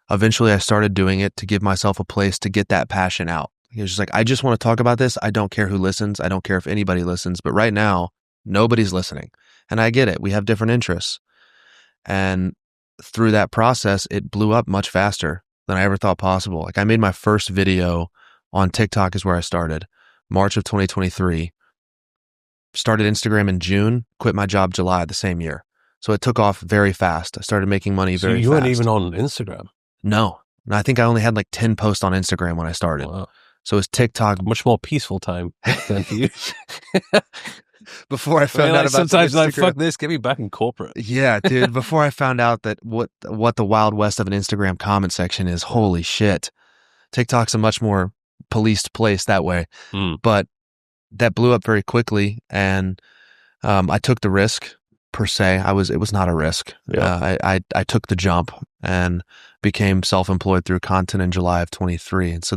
eventually I started doing it to give myself a place to get that passion out. It was just like, I just want to talk about this. I don't care who listens. I don't care if anybody listens. But right now, nobody's listening. And I get it. We have different interests. And through that process, it blew up much faster than I ever thought possible. Like I made my first video on TikTok is where I started, March of 2023. Started Instagram in June, quit my job July the same year. So it took off very fast. I started making money very fast. You weren't even on Instagram? No. I think I only had like 10 posts on Instagram when I started. Wow. So it was TikTok. Much more peaceful time than you. Before I found out about sometimes like, fuck this, get me back in corporate. Yeah, dude. Before I found out that what the wild west of an Instagram comment section is, holy shit. TikTok's a much more policed place that way. But that blew up very quickly, and I took the risk per se. It was not a risk. I took the jump and became self-employed through content in July of 23. And so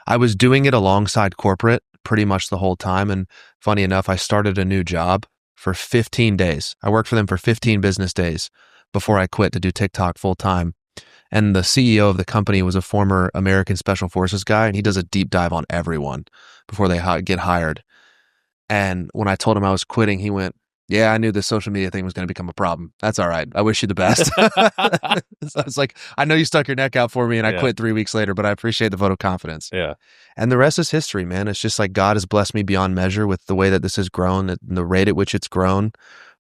I was doing it alongside corporate pretty much the whole time. And funny enough, I started a new job for 15 days. I worked for them for 15 business days before I quit to do TikTok full time. And the CEO of the company was a former American Special Forces guy, and he does a deep dive on everyone before they get hired. And when I told him I was quitting, he went, yeah, I knew this social media thing was going to become a problem. That's all right. I wish you the best. So I was like, I know you stuck your neck out for me and I quit 3 weeks later, but I appreciate the vote of confidence. Yeah. And the rest is history, man. It's just like God has blessed me beyond measure with the way that this has grown, the rate at which it's grown.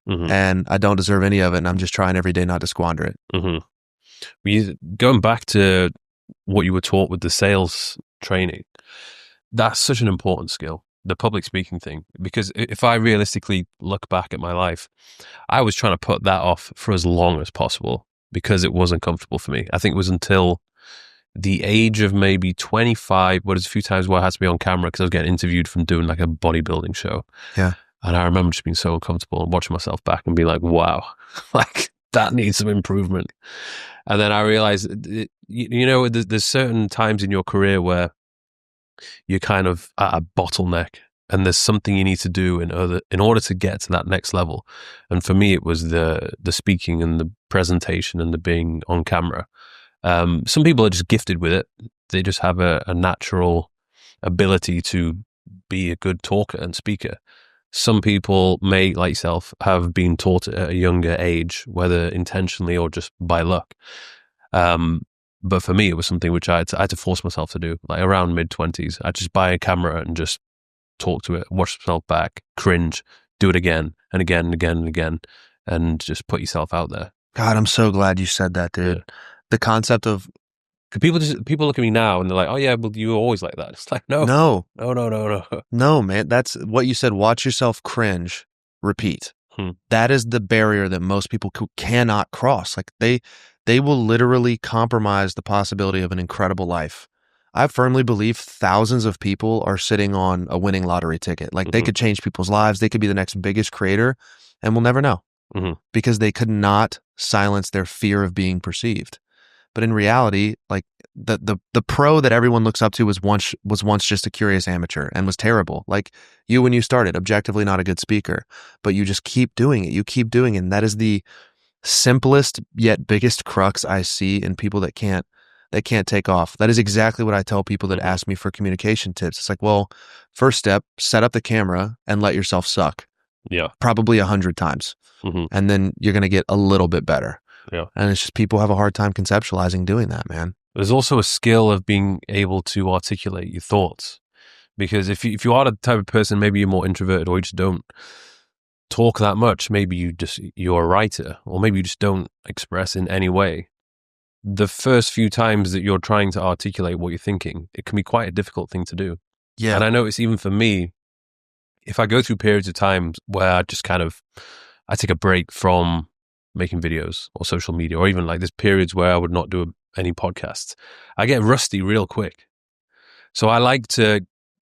And I don't deserve any of it. And I'm just trying every day not to squander it. Going back to what you were taught with the sales training, that's such an important skill. The public speaking thing, because if I realistically look back at my life, I was trying to put that off for as long as possible because it wasn't comfortable for me. I think it was until the age of maybe 25, but there's a few times where I had to be on camera because I was getting interviewed from doing like a bodybuilding show. Yeah. And I remember just being so uncomfortable and watching myself back and be like, wow, like that needs some improvement. And then I realized, there's certain times in your career where you're kind of at a bottleneck and there's something you need to do in order to get to that next level. And for me, it was the speaking and the presentation and the being on camera. Some people are just gifted with it. They just have a natural ability to be a good talker and speaker. Some people may, like yourself, have been taught at a younger age, whether intentionally or just by luck. But for me, it was something which I had to force myself to do. Like around mid-20s, I'd just buy a camera and just talk to it, watch myself back, cringe, do it again and again and again and again, and just put yourself out there. God, I'm so glad you said that, dude. Yeah. The concept of people look at me now and they're like, "Oh yeah, well you were always like that." It's like, no, man. That's what you said. Watch yourself cringe, repeat. That is the barrier that most people cannot cross. Like they will literally compromise the possibility of an incredible life. I firmly believe thousands of people are sitting on a winning lottery ticket. Like they could change people's lives. They could be the next biggest creator, and we'll never know because they could not silence their fear of being perceived. But in reality, like the pro that everyone looks up to was once just a curious amateur and was terrible. Like you when you started, objectively not a good speaker, but you just keep doing it. You keep doing it. And that is the simplest yet biggest crux I see in people that can't take off. That is exactly what I tell people that ask me for communication tips. It's like, well, first step, set up the camera and let yourself suck. Yeah. Probably 100 times. And then you're going to get a little bit better. Yeah. And it's just people have a hard time conceptualizing doing that, man. There's also a skill of being able to articulate your thoughts. Because if you are the type of person, maybe you're more introverted or you just don't talk that much, maybe you're a writer, or maybe you just don't express in any way. The first few times that you're trying to articulate what you're thinking, it can be quite a difficult thing to do. Yeah. And I notice even for me, if I go through periods of time where I just I take a break from making videos or social media, or even like there's periods where I would not do any podcasts, I get rusty real quick. So I like to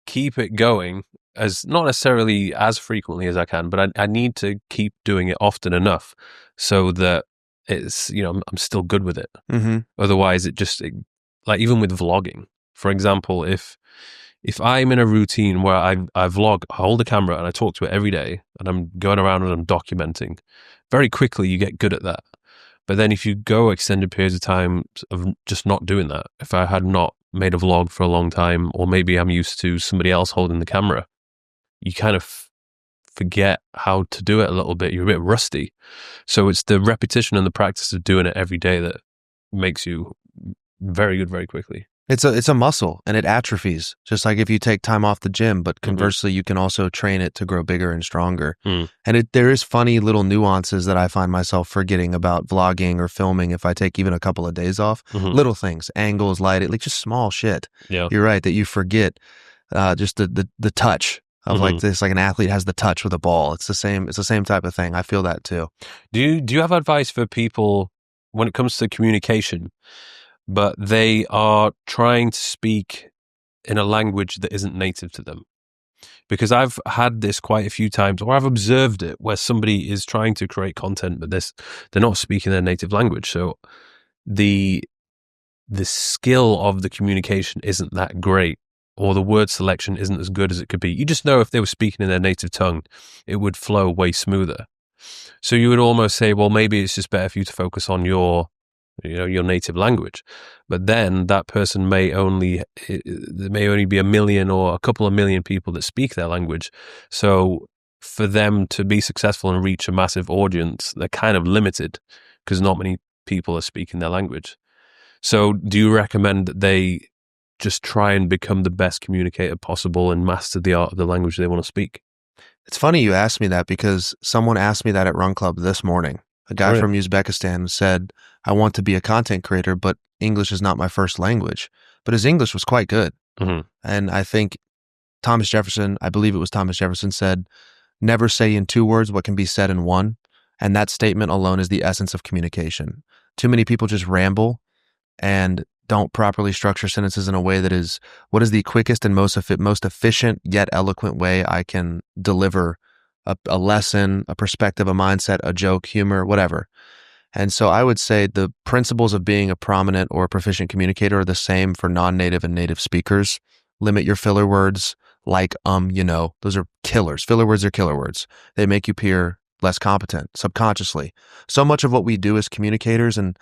keep it going, as not necessarily as frequently as I can, but I need to keep doing it often enough so that it's, I'm still good with it. Otherwise like even with vlogging, for example, if I'm in a routine where I vlog, I hold a camera and I talk to it every day and I'm going around and I'm documenting, very quickly you get good at that. But then if you go extended periods of time of just not doing that, if I had not made a vlog for a long time, or maybe I'm used to somebody else holding the camera, you kind of forget how to do it a little bit. You're a bit rusty. So it's the repetition and the practice of doing it every day that makes you very good very quickly. It's a muscle and it atrophies, just like if you take time off the gym, but conversely, you can also train it to grow bigger and stronger. And there is funny little nuances that I find myself forgetting about vlogging or filming if I take even a couple of days off. Little things, angles, lighting, like just small shit. Yeah. You're right that you forget just the touch of like this, like an athlete has the touch with a ball. It's the same type of thing. I feel that too. Do you have advice for people when it comes to communication, but they are trying to speak in a language that isn't native to them? Because I've had this quite a few times, or I've observed it, where somebody is trying to create content, but they're not speaking their native language. So the skill of the communication isn't that great, or the word selection isn't as good as it could be. You just know if they were speaking in their native tongue, it would flow way smoother. So you would almost say, well, maybe it's just better for you to focus on your native language. But then that person there may only be 1 million or a couple of million people that speak their language. So for them to be successful and reach a massive audience, they're kind of limited because not many people are speaking their language. So do you recommend that they just try and become the best communicator possible and master the art of the language they want to speak? It's funny you asked me that because someone asked me that at Run Club this morning. A guy from Uzbekistan said, I want to be a content creator, but English is not my first language. But his English was quite good. And I think I believe it was Thomas Jefferson said, never say in 2 words what can be said in 1. And that statement alone is the essence of communication. Too many people just ramble and don't properly structure sentences in a way that is, what is the quickest and most efficient yet eloquent way I can deliver a lesson, a perspective, a mindset, a joke, humor, whatever. And so I would say the principles of being a prominent or a proficient communicator are the same for non-native and native speakers. Limit your filler words, like, those are killers. Filler words are killer words. They make you appear less competent subconsciously. So much of what we do as communicators, and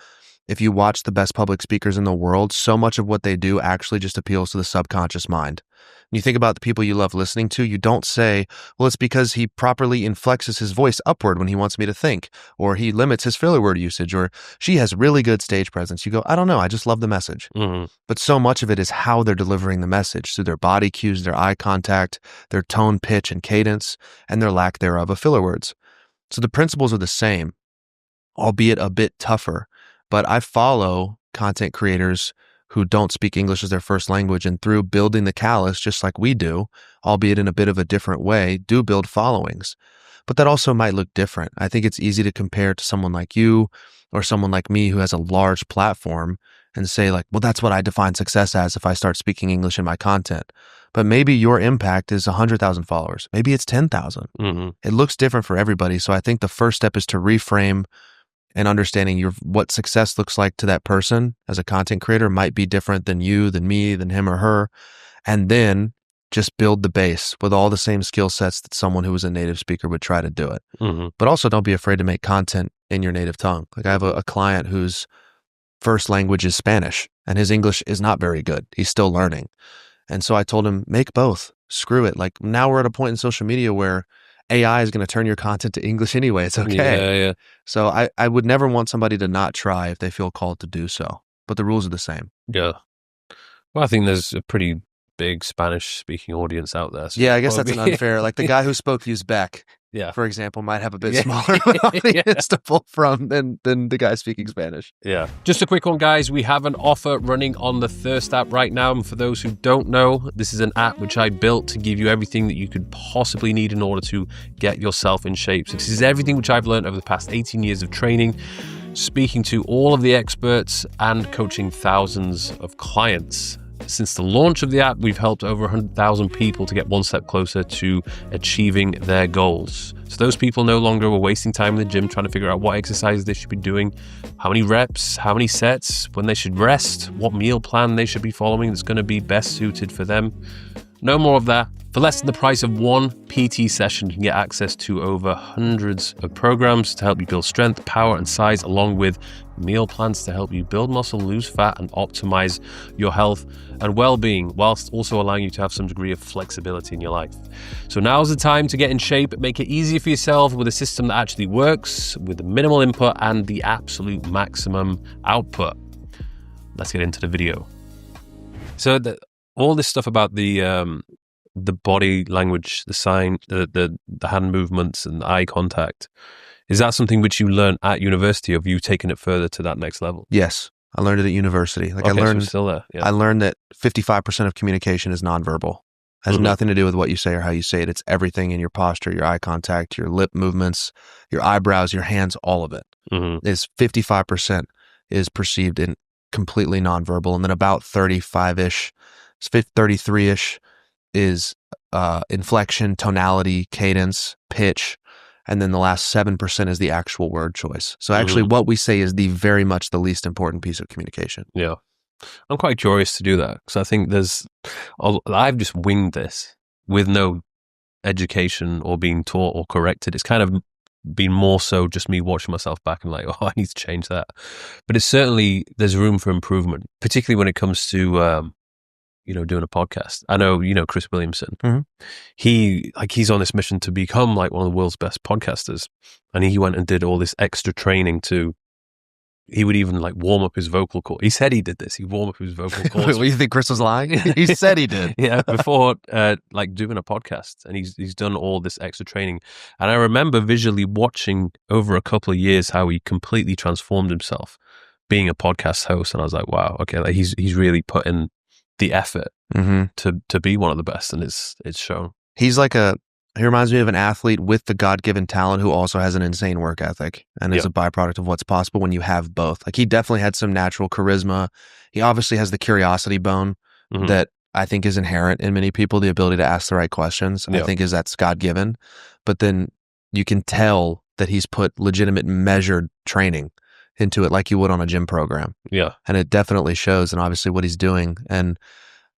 if you watch the best public speakers in the world, so much of what they do actually just appeals to the subconscious mind. When you think about the people you love listening to, you don't say, well, it's because he properly inflexes his voice upward when he wants me to think, or he limits his filler word usage, or she has really good stage presence. You go, I don't know, I just love the message. But so much of it is how they're delivering the message through their body cues, their eye contact, their tone, pitch, and cadence, and their lack thereof of filler words. So the principles are the same, albeit a bit tougher. But I follow content creators who don't speak English as their first language, and through building the callus, just like we do, albeit in a bit of a different way, do build followings. But that also might look different. I think it's easy to compare to someone like you or someone like me who has a large platform and say like, well, that's what I define success as if I start speaking English in my content. But maybe your impact is 100,000 followers. Maybe it's 10,000. It looks different for everybody. So I think the first step is to reframe, and understanding what success looks like to that person as a content creator might be different than you, than me, than him or her. And then just build the base with all the same skill sets that someone who is a native speaker would try to do it. But also don't be afraid to make content in your native tongue. Like I have a client whose first language is Spanish and his English is not very good. He's still learning. And so I told him, make both. Screw it. Like now we're at a point in social media where AI is going to turn your content to English anyway. It's okay. Yeah. So I would never want somebody to not try if they feel called to do so. But the rules are the same. Yeah. Well, I think there's a pretty big Spanish-speaking audience out there. So yeah, I guess that's an unfair. Like the guy who spoke Uzbek, for example, might have a bit smaller audience to pull from than the guy speaking Spanish. Yeah. Just a quick one, guys. We have an offer running on the Thirst app right now. And for those who don't know, this is an app which I built to give you everything that you could possibly need in order to get yourself in shape. So this is everything which I've learned over the past 18 years of training, speaking to all of the experts and coaching thousands of clients. Since the launch of the app, we've helped over 100,000 people to get one step closer to achieving their goals. So those people no longer were wasting time in the gym trying to figure out what exercises they should be doing, how many reps, how many sets, when they should rest, what meal plan they should be following that's going to be best suited for them. No more of that. For less than the price of one PT session, you can get access to over hundreds of programs to help you build strength, power, and size, along with meal plans to help you build muscle, lose fat, and optimize your health and well-being, whilst also allowing you to have some degree of flexibility in your life. So now's the time to get in shape, make it easier for yourself with a system that actually works, with the minimal input and the absolute maximum output. Let's get into the video. So all this stuff about the body language, the sign, the hand movements and the eye contact, is that something which you learn at university, or have you taken it further to that next level? Yes, I learned it at university. Like okay, I learned, so still there. Yeah. I learned that 55% of communication is nonverbal. It has nothing to do with what you say or how you say it. It's everything in your posture, your eye contact, your lip movements, your eyebrows, your hands, all of it. Is 55% is perceived in completely nonverbal, and then about 35-ish, 33-ish is inflection, tonality, cadence, pitch, and then the last 7% is the actual word choice. So actually what we say is very much the least important piece of communication. Yeah. I'm quite curious to do that, because I think I've just winged this with no education or being taught or corrected. It's kind of been more so just me watching myself back and like, oh, I need to change that. But it's certainly, there's room for improvement, particularly when it comes to doing a podcast. I know, Chris Williamson, he's on this mission to become like one of the world's best podcasters. And he went and did all this extra training he would even like warm up his vocal cord. He said he did this. He warmed up his vocal cords. What, you think Chris was lying? He said he did. Yeah, before like doing a podcast. And he's done all this extra training. And I remember visually watching over a couple of years how he completely transformed himself being a podcast host. And I was like, wow, okay, like he's really put in the effort to be one of the best, and it's shown. He reminds me of an athlete with the God-given talent who also has an insane work ethic, and is a byproduct of what's possible when you have both. Like he definitely had some natural charisma. He obviously has the curiosity bone that I think is inherent in many people, the ability to ask the right questions. I think that's God-given, but then you can tell that he's put legitimate measured training into it, like you would on a gym program. Yeah. And it definitely shows, and obviously what he's doing. And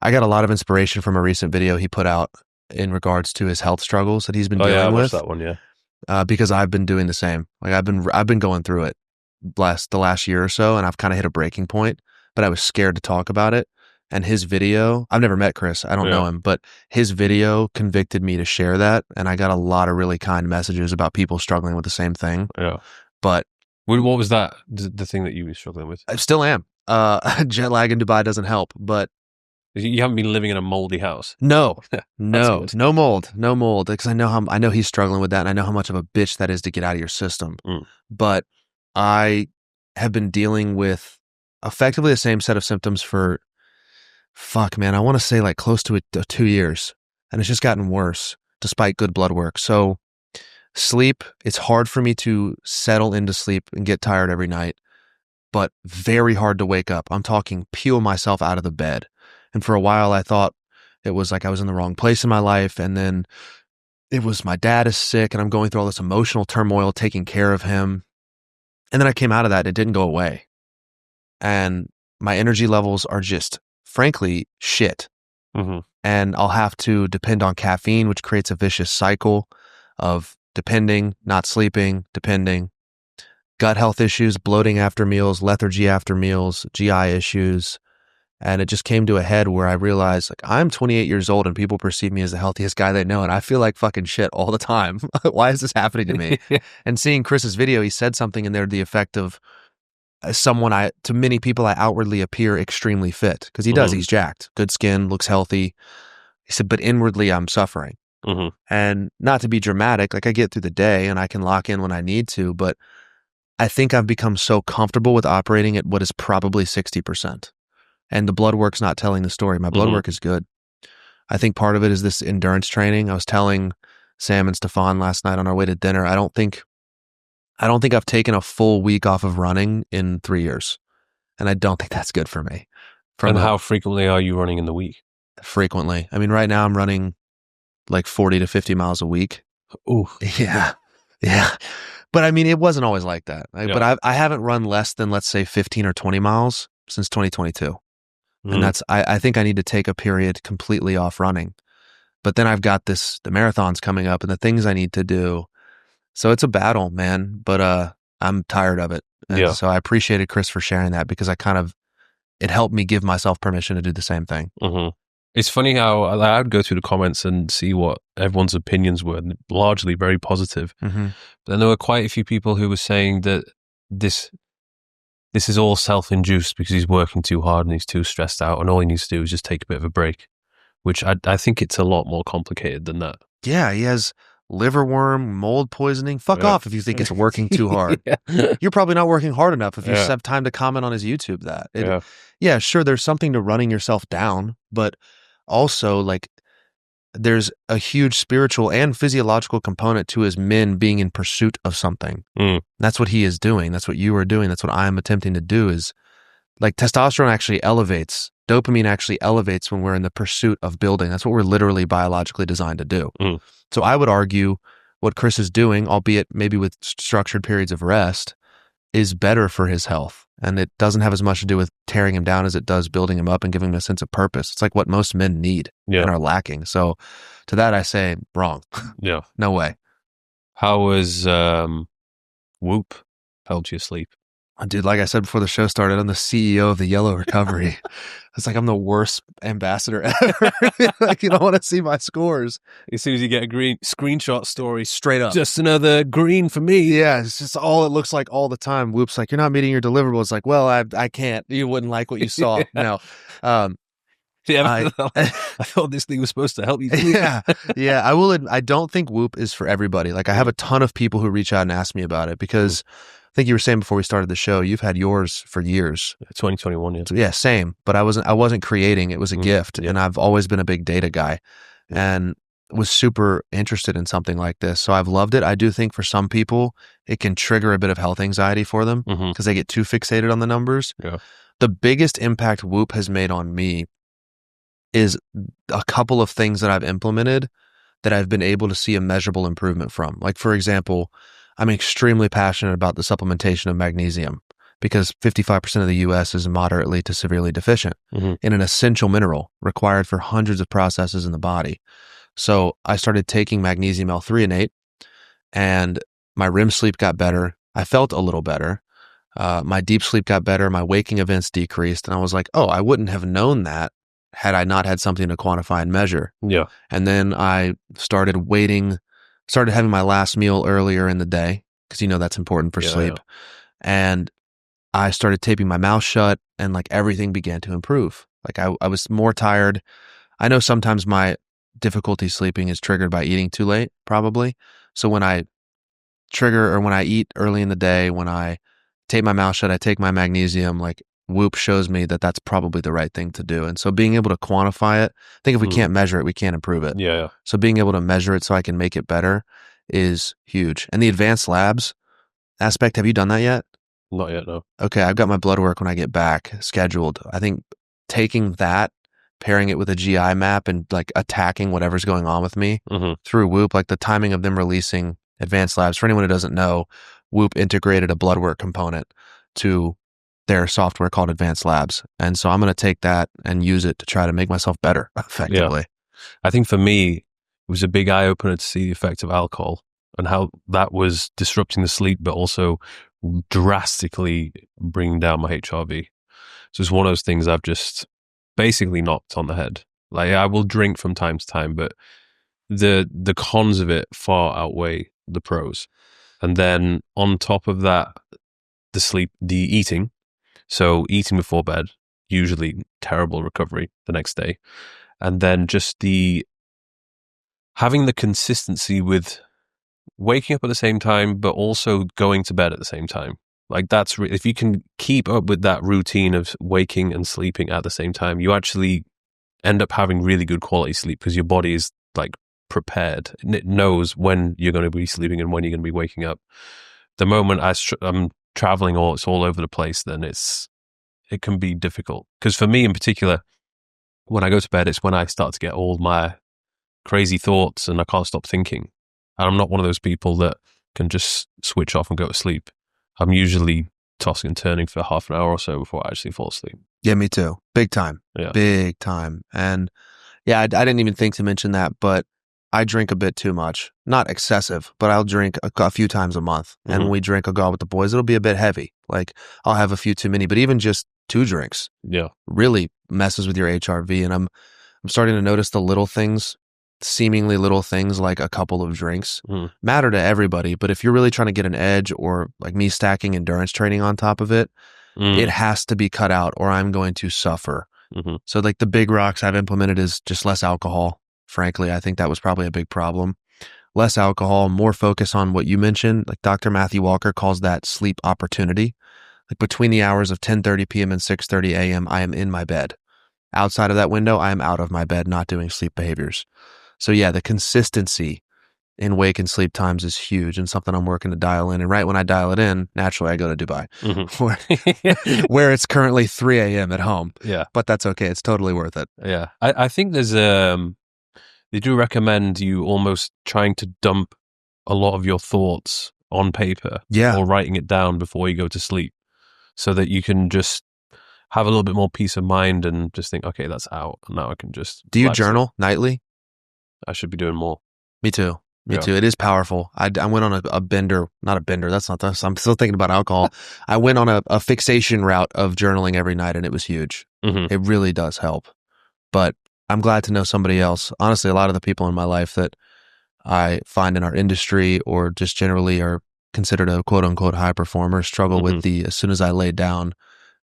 I got a lot of inspiration from a recent video he put out in regards to his health struggles that he's been I dealing watched with. that one, yeah. Because I've been doing the same. Like I've been going through it the last year or so, and I've kind of hit a breaking point, but I was scared to talk about it. And his video, I've never met Chris. I don't know him, but his video convicted me to share that. And I got a lot of really kind messages about people struggling with the same thing. Yeah. But what was that? The thing that you were struggling with? I still am. Jet lag in Dubai doesn't help, but You haven't been living in a moldy house. no good. no mold. Because I know he's struggling with that, and I know how much of a bitch that is to get out of your system. But I have been dealing with effectively the same set of symptoms for, I want to say like close to 2 years, and it's just gotten worse despite good blood work. So sleep, it's hard for me to settle into sleep and get tired every night, but very hard to wake up. I'm talking peel myself out of the bed. And for a while I thought it was like I was in the wrong place in my life. And then it was my dad is sick and I'm going through all this emotional turmoil, taking care of him. And then I came out of that and it didn't go away. And my energy levels are just, frankly, shit. And I'll have to depend on caffeine, which creates a vicious cycle of depending, not sleeping, depending, gut health issues, bloating after meals, lethargy after meals, GI issues. And it just came to a head where I realized, like, I'm 28 years old and people perceive me as the healthiest guy they know. And I feel like fucking shit all the time. Why is this happening to me? And seeing Chris's video, he said something in there to the effect of, to many people, I outwardly appear extremely fit. Because he does, he's jacked, good skin, looks healthy. He said, but inwardly I'm suffering. And not to be dramatic, like I get through the day and I can lock in when I need to, but I think I've become so comfortable with operating at what is probably 60%. And the blood work's not telling the story. My blood work is good. I think part of it is this endurance training. I was telling Sam and Stefan last night on our way to dinner, I don't think I've taken a full week off of running in 3 years. And I don't think that's good for me. How frequently are you running in the week? Frequently. I mean, right now I'm running like 40 to 50 miles a week. Oh, yeah. But I mean, it wasn't always like that. But I haven't run less than, let's say, 15 or 20 miles since 2022. And I think I need to take a period completely off running. But then I've got the marathons coming up and the things I need to do. So it's a battle, man. But I'm tired of it. And so I appreciated Chris for sharing that because it helped me give myself permission to do the same thing. It's funny how I would go through the comments and see what everyone's opinions were, and largely very positive. But then there were quite a few people who were saying that this is all self-induced because he's working too hard and he's too stressed out and all he needs to do is just take a bit of a break, which I think it's a lot more complicated than that. Yeah, he has liverworm, mold poisoning. Fuck off if you think it's working too hard. You're probably not working hard enough if you have time to comment on his YouTube that. Sure, there's something to running yourself down, but also like there's a huge spiritual and physiological component to his men being in pursuit of something. That's what he is doing. That's what you are doing. That's what I'm attempting to do is like testosterone actually elevates. Dopamine actually elevates when we're in the pursuit of building. That's what we're literally biologically designed to do. So I would argue what Chris is doing, albeit maybe with structured periods of rest, is better for his health. And it doesn't have as much to do with tearing him down as it does building him up and giving him a sense of purpose. It's like what most men need and are lacking. So to that, I say wrong. No way. How was Whoop helped you sleep? Dude, like I said before the show started, I'm the CEO of the Yellow Recovery. It's like I'm the worst ambassador ever. Like you don't want to see my scores. As soon as you get a green screenshot story, straight up, just another green for me. Yeah, it's just all it looks like all the time. Whoop's like, you're not meeting your deliverables. It's like, well, I can't. You wouldn't like what you saw. No. I thought this thing was supposed to help you sleep. Yeah. I don't think Whoop is for everybody. Like I have a ton of people who reach out and ask me about it because I think you were saying before we started the show, you've had yours for years. 2021, yeah. So, yeah, same. But I wasn't creating. It was a gift. And I've always been a big data guy and was super interested in something like this. So I've loved it. I do think for some people, it can trigger a bit of health anxiety for them because they get too fixated on the numbers. The biggest impact Whoop has made on me is a couple of things that I've implemented that I've been able to see a measurable improvement from. Like, for example, I'm extremely passionate about the supplementation of magnesium because 55% of the U.S. is moderately to severely deficient in an essential mineral required for hundreds of processes in the body. So I started taking magnesium L3 innate, and my REM sleep got better. I felt a little better. My deep sleep got better. My waking events decreased. And I was like, oh, I wouldn't have known that had I not had something to quantify and measure. Yeah. And then I started having my last meal earlier in the day because that's important for sleep. Yeah. And I started taping my mouth shut, and like everything began to improve. Like I was more tired. I know sometimes my difficulty sleeping is triggered by eating too late, probably. So when I eat early in the day, when I tape my mouth shut, I take my magnesium, like Whoop shows me that that's probably the right thing to do. And so being able to quantify it, I think if we can't measure it, we can't improve it. Yeah. So being able to measure it so I can make it better is huge. And the advanced labs aspect, have you done that yet? Not yet, no. Okay, I've got my blood work when I get back scheduled. I think taking that, pairing it with a GI map and like attacking whatever's going on with me through Whoop, like the timing of them releasing advanced labs. For anyone who doesn't know, Whoop integrated a blood work component to their software called Advanced Labs. And so I'm going to take that and use it to try to make myself better effectively. Yeah. I think for me, it was a big eye opener to see the effect of alcohol and how that was disrupting the sleep, but also drastically bringing down my HRV. So it's one of those things I've just basically knocked on the head. Like I will drink from time to time, but the cons of it far outweigh the pros. And then on top of that, the eating. So eating before bed, usually terrible recovery the next day. And then just having the consistency with waking up at the same time, but also going to bed at the same time. Like if you can keep up with that routine of waking and sleeping at the same time, you actually end up having really good quality sleep because your body is like prepared. And it knows when you're going to be sleeping and when you're going to be waking up. The moment I'm traveling or it's all over the place, then it can be difficult. Because for me in particular, when I go to bed, it's when I start to get all my crazy thoughts and I can't stop thinking. And I'm not one of those people that can just switch off and go to sleep. I'm usually tossing and turning for half an hour or so before I actually fall asleep. Yeah, me too. Big time. Yeah. Big time. And yeah, I didn't even think to mention that, but I drink a bit too much. Not excessive, but I'll drink a few times a month. And when we drink, I'll go out with the boys. It'll be a bit heavy. Like I'll have a few too many, but even just 2 drinks really messes with your HRV. And I'm starting to notice the little things, seemingly little things like a couple of drinks matter to everybody. But if you're really trying to get an edge, or like me stacking endurance training on top of it, it has to be cut out or I'm going to suffer. So like the big rocks I've implemented is just less alcohol. Frankly, I think that was probably a big problem. Less alcohol, more focus on what you mentioned. Like Dr. Matthew Walker calls that sleep opportunity. Like between the hours of 10:30 p.m. and 6:30 a.m., I am in my bed. Outside of that window, I am out of my bed, not doing sleep behaviors. So yeah, the consistency in wake and sleep times is huge and something I'm working to dial in. And right when I dial it in, naturally I go to Dubai, where it's currently 3 a.m. at home. Yeah. But that's okay. It's totally worth it. Yeah. I think there's they do recommend you almost trying to dump a lot of your thoughts on paper or writing it down before you go to sleep so that you can just have a little bit more peace of mind and just think, okay, that's out. And now I can just... Do you journal nightly? I should be doing more. Me too. Me too. It is powerful. I went on a bender, not a bender. That's not this. I'm still thinking about alcohol. I went on a fixation route of journaling every night and it was huge. It really does help. But I'm glad to know somebody else. Honestly, a lot of the people in my life that I find in our industry or just generally are considered a quote unquote high performer struggle with as soon as I lay down,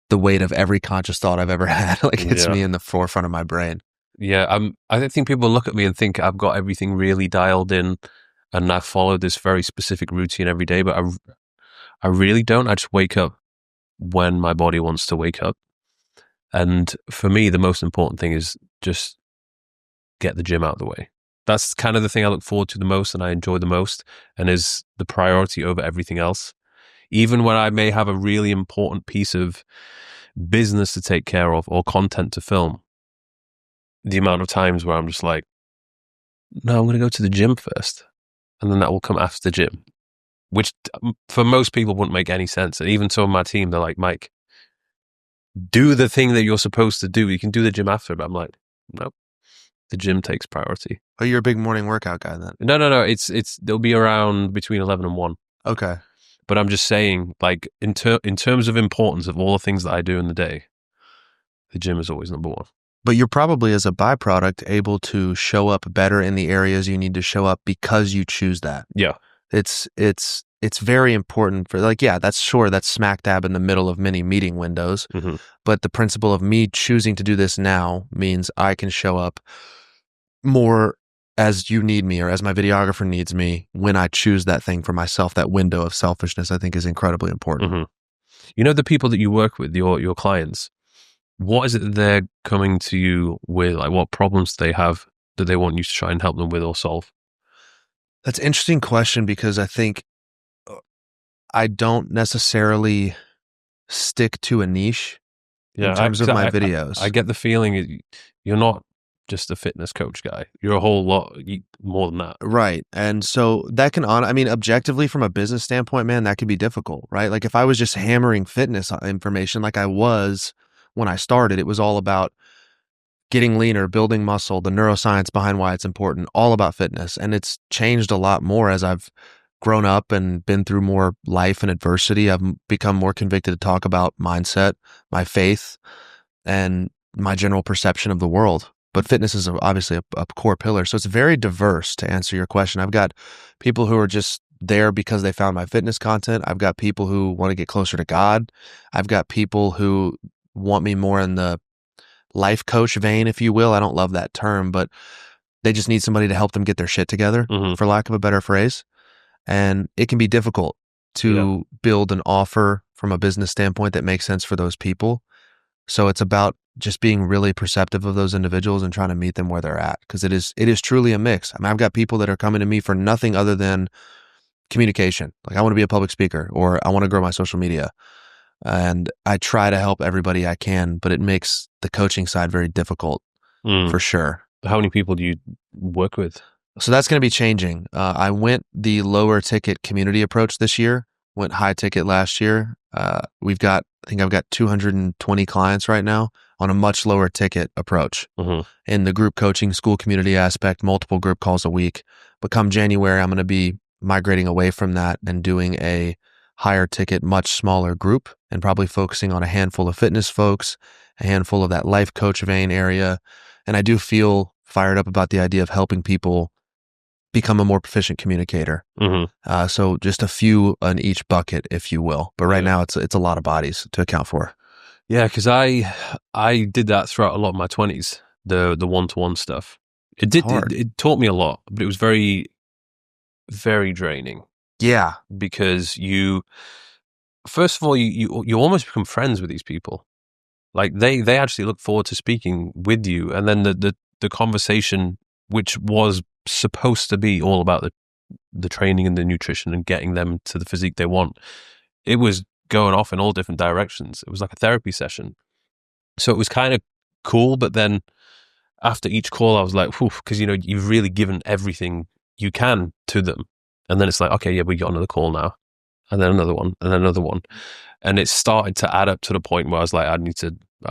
the weight of every conscious thought I've ever had like hits me in the forefront of my brain. Yeah, I don't think people look at me and think I've got everything really dialed in and I follow this very specific routine every day, but I really don't. I just wake up when my body wants to wake up. And for me, the most important thing is just get the gym out of the way. That's kind of the thing I look forward to the most and I enjoy the most and is the priority over everything else. Even when I may have a really important piece of business to take care of or content to film, the amount of times where I'm just like, no, I'm going to go to the gym first. And then that will come after the gym, which for most people wouldn't make any sense. And even some of my team, they're like, Mike, do the thing that you're supposed to do. You can do the gym after. But I'm like, nope. the gym takes priority. Oh, you're a big morning workout guy then? No. They'll be around between 11 and 1. Okay. But I'm just saying, like, in terms of importance of all the things that I do in the day, the gym is always number 1. But you're probably, as a byproduct, able to show up better in the areas you need to show up because you choose that. Yeah. It's very important for, like, yeah, that's smack dab in the middle of many meeting windows. Mm-hmm. But the principle of me choosing to do this now means I can show up more as you need me or as my videographer needs me when I choose that thing for myself. That window of selfishness, I think, is incredibly important. Mm-hmm. You know, the people that you work with, your clients, what is it that they're coming to you with? Like, what problems do they have that they want you to try and help them with or solve? That's an interesting question, because I think I don't necessarily stick to a niche in terms of my videos. I get the feeling you're not just a fitness coach guy. You're a whole lot more than that. Right. And so that can, objectively from a business standpoint, man, that could be difficult, right? Like if I was just hammering fitness information like I was when I started, it was all about getting leaner, building muscle, the neuroscience behind why it's important, all about fitness. And it's changed a lot more as I've grown up and been through more life and adversity. I've become more convicted to talk about mindset, my faith, and my general perception of the world. But fitness is obviously a core pillar. So it's very diverse, to answer your question. I've got people who are just there because they found my fitness content. I've got people who want to get closer to God. I've got people who want me more in the life coach vein, if you will. I don't love that term, but they just need somebody to help them get their shit together, for lack of a better phrase. And it can be difficult to build an offer from a business standpoint that makes sense for those people. So it's about just being really perceptive of those individuals and trying to meet them where they're at. Because it is truly a mix. I mean, I've got people that are coming to me for nothing other than communication. Like, I want to be a public speaker, or I want to grow my social media. And I try to help everybody I can, but it makes the coaching side very difficult, for sure. How many people do you work with? So that's going to be changing. I went the lower ticket community approach this year, went high ticket last year. I think I've got 220 clients right now on a much lower ticket approach. In the group coaching, school community aspect, multiple group calls a week. But come January, I'm going to be migrating away from that and doing a higher ticket, much smaller group, and probably focusing on a handful of fitness folks, a handful of that life coach vein area. And I do feel fired up about the idea of helping people become a more proficient communicator. So just a few on each bucket, if you will. But right now it's a lot of bodies to account for. Yeah, because I did that throughout a lot of my 20s, the one-to-one stuff. It taught me a lot, but it was very, very draining. Yeah. Because first of all, you almost become friends with these people. Like they actually look forward to speaking with you. And then the conversation, which was supposed to be all about the training and the nutrition and getting them to the physique they want, it was going off in all different directions. It was like a therapy session. So it was kind of cool. But then after each call, I was like, whew, because, you've really given everything you can to them. And then it's like, okay, yeah, we got another call now. And then another one, and then another one. And it started to add up to the point where I was like, I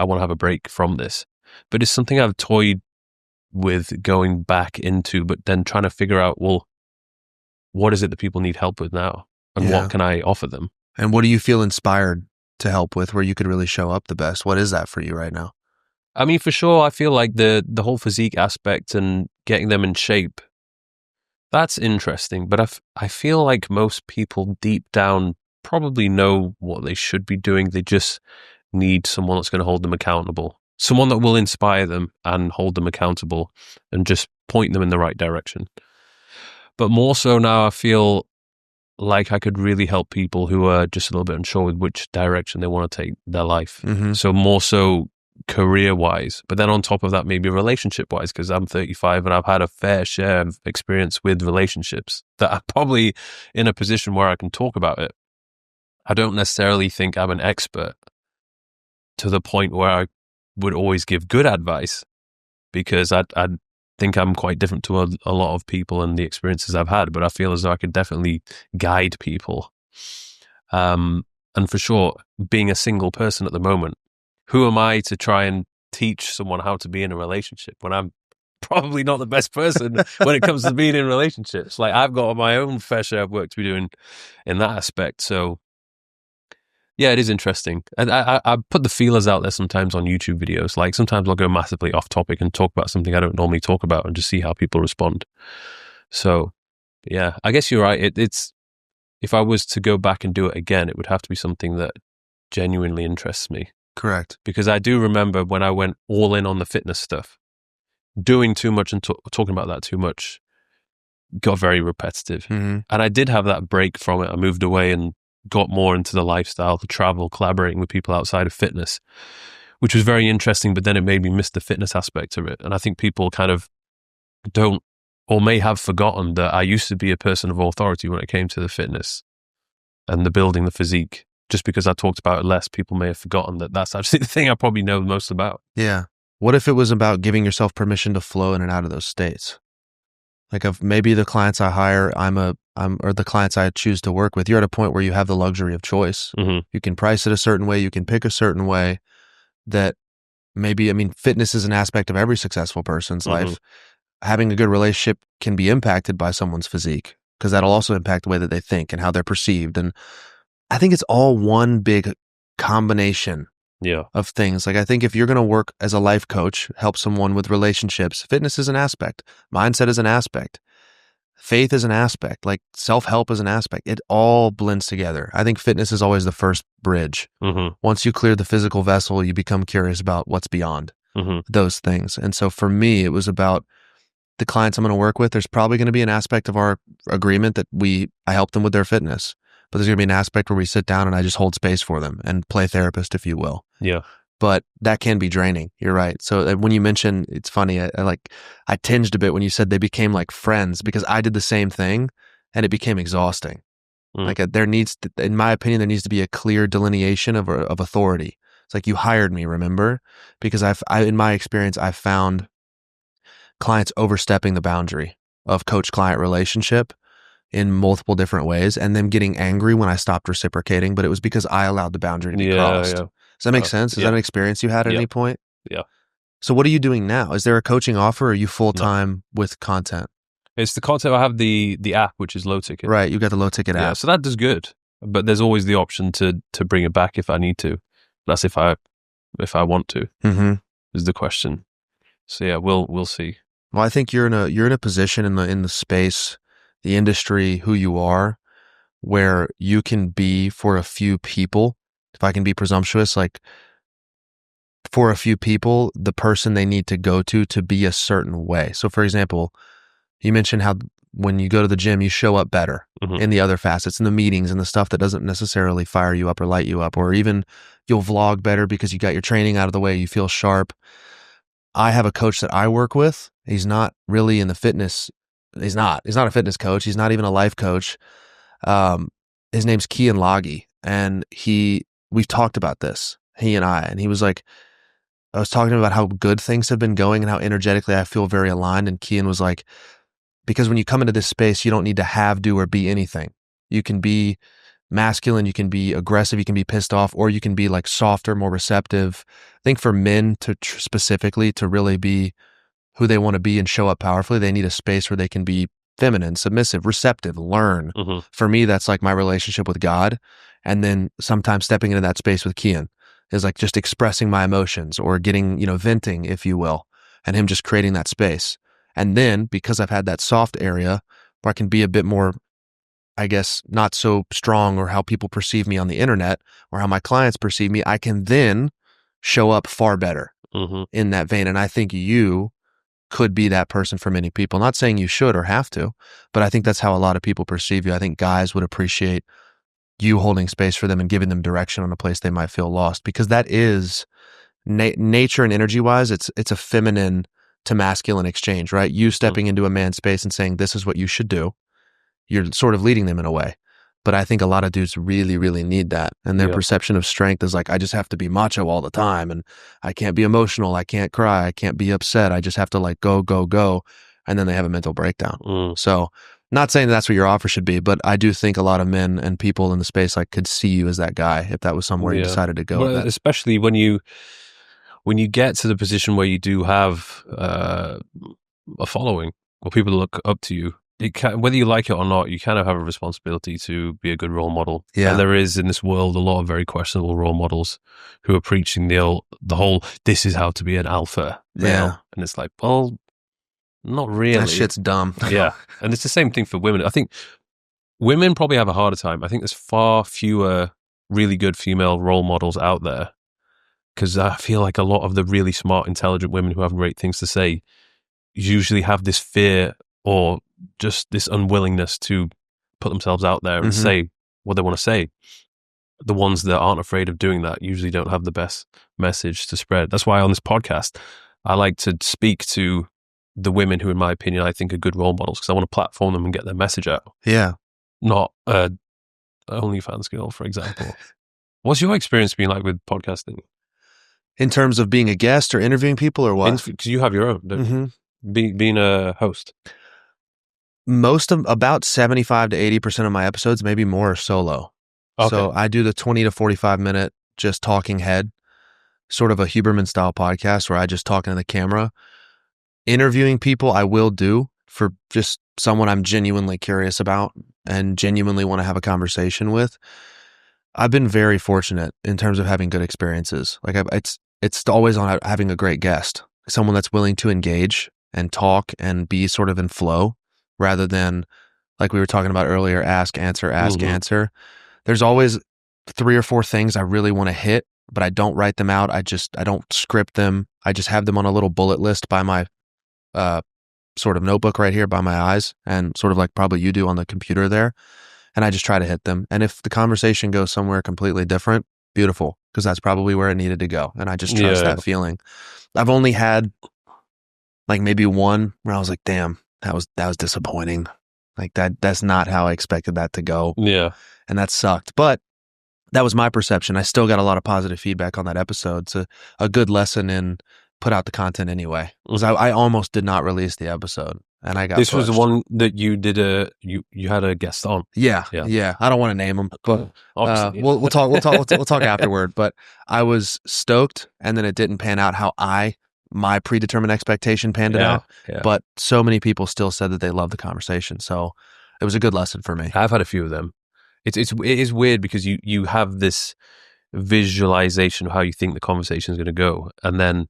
want to have a break from this. But it's something I've toyed with going back into, but then trying to figure out, well, what is it that people need help with now? And what can I offer them? And what do you feel inspired to help with, where you could really show up the best? What is that for you right now? I mean, for sure, I feel like the whole physique aspect and getting them in shape, that's interesting. But I feel like most people deep down probably know what they should be doing. They just need someone that's going to hold them accountable. Someone that will inspire them and hold them accountable and just point them in the right direction. But more so now, I feel like I could really help people who are just a little bit unsure with which direction they want to take their life. So more so career-wise, but then on top of that, maybe relationship-wise, because I'm 35 and I've had a fair share of experience with relationships that I'm probably in a position where I can talk about it. I don't necessarily think I'm an expert to the point where I would always give good advice, because I think I'm quite different to a lot of people and the experiences I've had, but I feel as though I could definitely guide people. And for sure, being a single person at the moment, who am I to try and teach someone how to be in a relationship when I'm probably not the best person when it comes to being in relationships. Like, I've got my own fair share of work to be doing in that aspect. So yeah, it is interesting. And I put the feelers out there sometimes on YouTube videos. Like, sometimes I'll go massively off topic and talk about something I don't normally talk about and just see how people respond. So yeah, I guess you're right. It's if I was to go back and do it again, it would have to be something that genuinely interests me. Correct. Because I do remember when I went all in on the fitness stuff, doing too much and talking about that too much got very repetitive. Mm-hmm. And I did have that break from it. I moved away and got more into the lifestyle, the travel, collaborating with people outside of fitness, which was very interesting, but then it made me miss the fitness aspect of it. And I think people kind of don't, or may have forgotten that I used to be a person of authority when it came to the fitness and the building the physique. Just because I talked about it less, people may have forgotten that that's actually the thing I probably know the most about. Yeah. What if it was about giving yourself permission to flow in and out of those states? Like, if maybe the clients I hire, or the clients I choose to work with, you're at a point where you have the luxury of choice. Mm-hmm. You can price it a certain way. You can pick a certain way that maybe, I mean, fitness is an aspect of every successful person's life. Having a good relationship can be impacted by someone's physique, because that'll also impact the way that they think and how they're perceived. And I think it's all one big combination of things. Like, I think if you're going to work as a life coach, help someone with relationships, fitness is an aspect, mindset is an aspect, faith is an aspect, like self-help is an aspect. It all blends together. I think fitness is always the first bridge. Mm-hmm. Once you clear the physical vessel, you become curious about what's beyond those things. And so for me, it was about the clients I'm going to work with. There's probably going to be an aspect of our agreement that I help them with their fitness. But there's going to be an aspect where we sit down and I just hold space for them and play therapist, if you will. Yeah. But that can be draining. You're right. So when you mentioned, it's funny, I tinged a bit when you said they became like friends, because I did the same thing and it became exhausting. Like, there needs to, in my opinion, there needs to be a clear delineation of authority. It's like, you hired me, remember? Because in my experience, I've found clients overstepping the boundary of coach-client relationship in multiple different ways, and them getting angry when I stopped reciprocating, but it was because I allowed the boundary to be crossed. Yeah. Does that make sense? Is that an experience you had at any point? Yeah. So what are you doing now? Is there a coaching offer, or are you full-time with content? It's the content. I have the app, which is low ticket. Right, you got the low ticket app. Yeah, so that does good. But there's always the option to bring it back if I need to. That's if I want to, is the question. So yeah, we'll see. Well, I think you're in a position in the space, the industry, who you are, where you can be, for a few people, if I can be presumptuous, like, for a few people, the person they need to go to be a certain way. So for example, you mentioned how when you go to the gym, you show up better in the other facets, in the meetings and the stuff that doesn't necessarily fire you up or light you up, or even you'll vlog better because you got your training out of the way, you feel sharp. I have a coach that I work with. He's not really in the fitness. He's not a fitness coach. He's not even a life coach. His name's Kian Lagi, and we've talked about this, he and I, and he was like, I was talking about how good things have been going and how energetically I feel very aligned. And Kian was like, because when you come into this space, you don't need to have, do, or be anything. You can be masculine, you can be aggressive, you can be pissed off, or you can be like softer, more receptive. I think for men specifically to really be who they want to be and show up powerfully, they need a space where they can be feminine, submissive, receptive, learn. For me, that's like my relationship with God. And then sometimes stepping into that space with Kian is like just expressing my emotions, or getting, venting, if you will, and him just creating that space. And then because I've had that soft area where I can be a bit more, I guess, not so strong, or how people perceive me on the internet, or how my clients perceive me, I can then show up far better in that vein. And I think you could be that person for many people. Not saying you should or have to, but I think that's how a lot of people perceive you. I think guys would appreciate you holding space for them and giving them direction on a place they might feel lost, because that is nature and energy wise. It's a feminine to masculine exchange, right? You stepping into a man's space and saying, this is what you should do. You're sort of leading them in a way. But I think a lot of dudes really, really need that. And their perception of strength is like, I just have to be macho all the time, and I can't be emotional. I can't cry. I can't be upset. I just have to like go, go, go. And then they have a mental breakdown. So not saying that's what your offer should be, but I do think a lot of men and people in the space like could see you as that guy if that was somewhere you decided to go. Well, especially when you get to the position where you do have a following or people look up to you, whether you like it or not, you kind of have a responsibility to be a good role model. Yeah. And there is in this world a lot of very questionable role models who are preaching the whole, this is how to be an alpha male. Yeah. And it's like, well, not really. That shit's dumb. Yeah. And it's the same thing for women. I think women probably have a harder time. I think there's far fewer really good female role models out there, because I feel like a lot of the really smart, intelligent women who have great things to say usually have this fear or just this unwillingness to put themselves out there and say what they want to say. The ones that aren't afraid of doing that usually don't have the best message to spread. That's why on this podcast, I like to speak to the women who, in my opinion, I think are good role models, because I want to platform them and get their message out. Yeah. Not OnlyFans girl, for example. What's your experience been like with podcasting? In terms of being a guest or interviewing people or what? Because you have your own, don't you? Being a host. About 75 to 80% of my episodes, maybe more, are solo. Okay. So I do the 20 to 45 minute just talking head, sort of a Huberman style podcast where I just talk into the camera. Interviewing people I will do for just someone I'm genuinely curious about and genuinely want to have a conversation with. I've been very fortunate in terms of having good experiences. Like it's always on having a great guest, someone that's willing to engage and talk and be sort of in flow, rather than, like we were talking about earlier, ask, answer, answer. There's always 3 or 4 things I really want to hit, but I don't write them out. I don't script them. I just have them on a little bullet list by my sort of notebook right here by my eyes, and sort of like probably you do on the computer there. And I just try to hit them. And if the conversation goes somewhere completely different, beautiful, because that's probably where it needed to go. And I just trust that feeling. I've only had like maybe one where I was like, damn, that was disappointing. Like that's not how I expected that to go. Yeah. And that sucked. But that was my perception. I still got a lot of positive feedback on that episode. It's a good lesson in put out the content anyway. Because I almost did not release the episode. And I got this pushed. was the one that you did you had a guest on. Yeah. I don't want to name them, but we'll talk afterward. But I was stoked, and then it didn't pan out how my predetermined expectation panned it out. Yeah. But so many people still said that they loved the conversation, so it was a good lesson for me. I've had a few of them. It is weird because you have this visualization of how you think the conversation is going to go, and then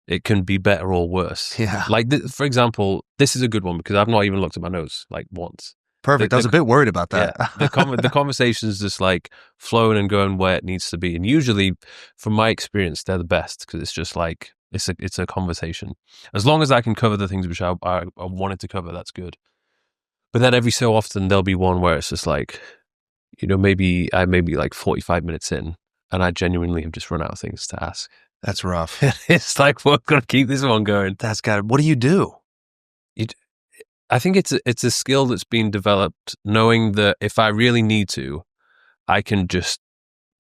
it can be better or worse. Yeah. Like, for example, this is a good one because I've not even looked at my notes like once. Perfect. I was a bit worried about that. Yeah, the conversation is just like flowing and going where it needs to be. And usually, from my experience, they're the best because it's just like, it's a conversation. As long as I can cover the things which I wanted to cover, that's good. But then every so often, there'll be one where it's just like, maybe like 45 minutes in, and I genuinely have just run out of things to ask. That's rough. It's like, we're going to keep this one going. What do you do? I think it's a skill that's been developed, knowing that if I really need to, I can just